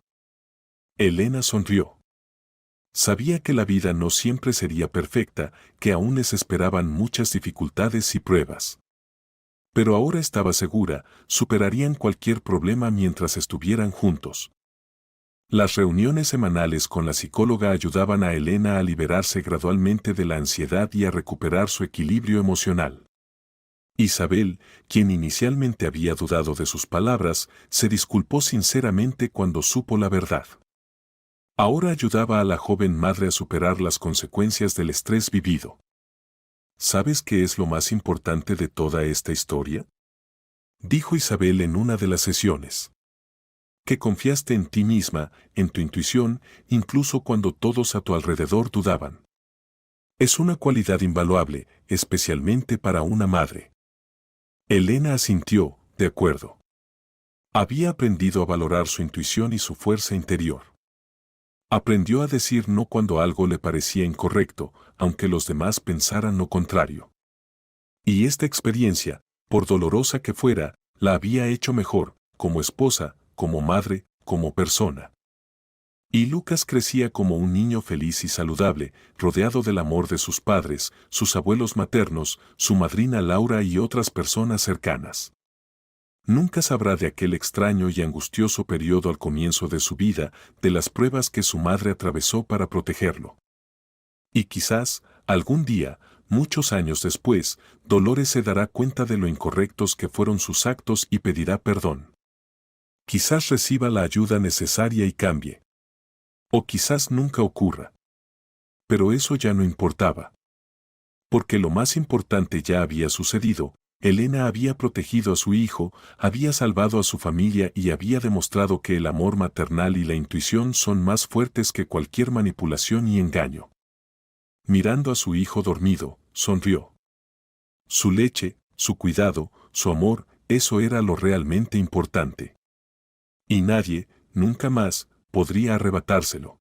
Elena sonrió. Sabía que la vida no siempre sería perfecta, que aún les esperaban muchas dificultades y pruebas. Pero ahora estaba segura, superarían cualquier problema mientras estuvieran juntos. Las reuniones semanales con la psicóloga ayudaban a Elena a liberarse gradualmente de la ansiedad y a recuperar su equilibrio emocional. Isabel, quien inicialmente había dudado de sus palabras, se disculpó sinceramente cuando supo la verdad. Ahora ayudaba a la joven madre a superar las consecuencias del estrés vivido. ¿Sabes qué es lo más importante de toda esta historia? Dijo Isabel en una de las sesiones. Que confiaste en ti misma, en tu intuición, incluso cuando todos a tu alrededor dudaban. Es una cualidad invaluable, especialmente para una madre. Elena asintió, de acuerdo. Había aprendido a valorar su intuición y su fuerza interior. Aprendió a decir no cuando algo le parecía incorrecto, aunque los demás pensaran lo contrario. Y esta experiencia, por dolorosa que fuera, la había hecho mejor, como esposa, como madre, como persona. Y Lucas crecía como un niño feliz y saludable, rodeado del amor de sus padres, sus abuelos maternos, su madrina Laura y otras personas cercanas. Nunca sabrá de aquel extraño y angustioso periodo al comienzo de su vida, de las pruebas que su madre atravesó para protegerlo. Y quizás, algún día, muchos años después, Dolores se dará cuenta de lo incorrectos que fueron sus actos y pedirá perdón. Quizás reciba la ayuda necesaria y cambie. O quizás nunca ocurra. Pero eso ya no importaba. Porque lo más importante ya había sucedido. Elena había protegido a su hijo, había salvado a su familia y había demostrado que el amor maternal y la intuición son más fuertes que cualquier manipulación y engaño. Mirando a su hijo dormido, sonrió. Su leche, su cuidado, su amor, eso era lo realmente importante. Y nadie, nunca más, podría arrebatárselo.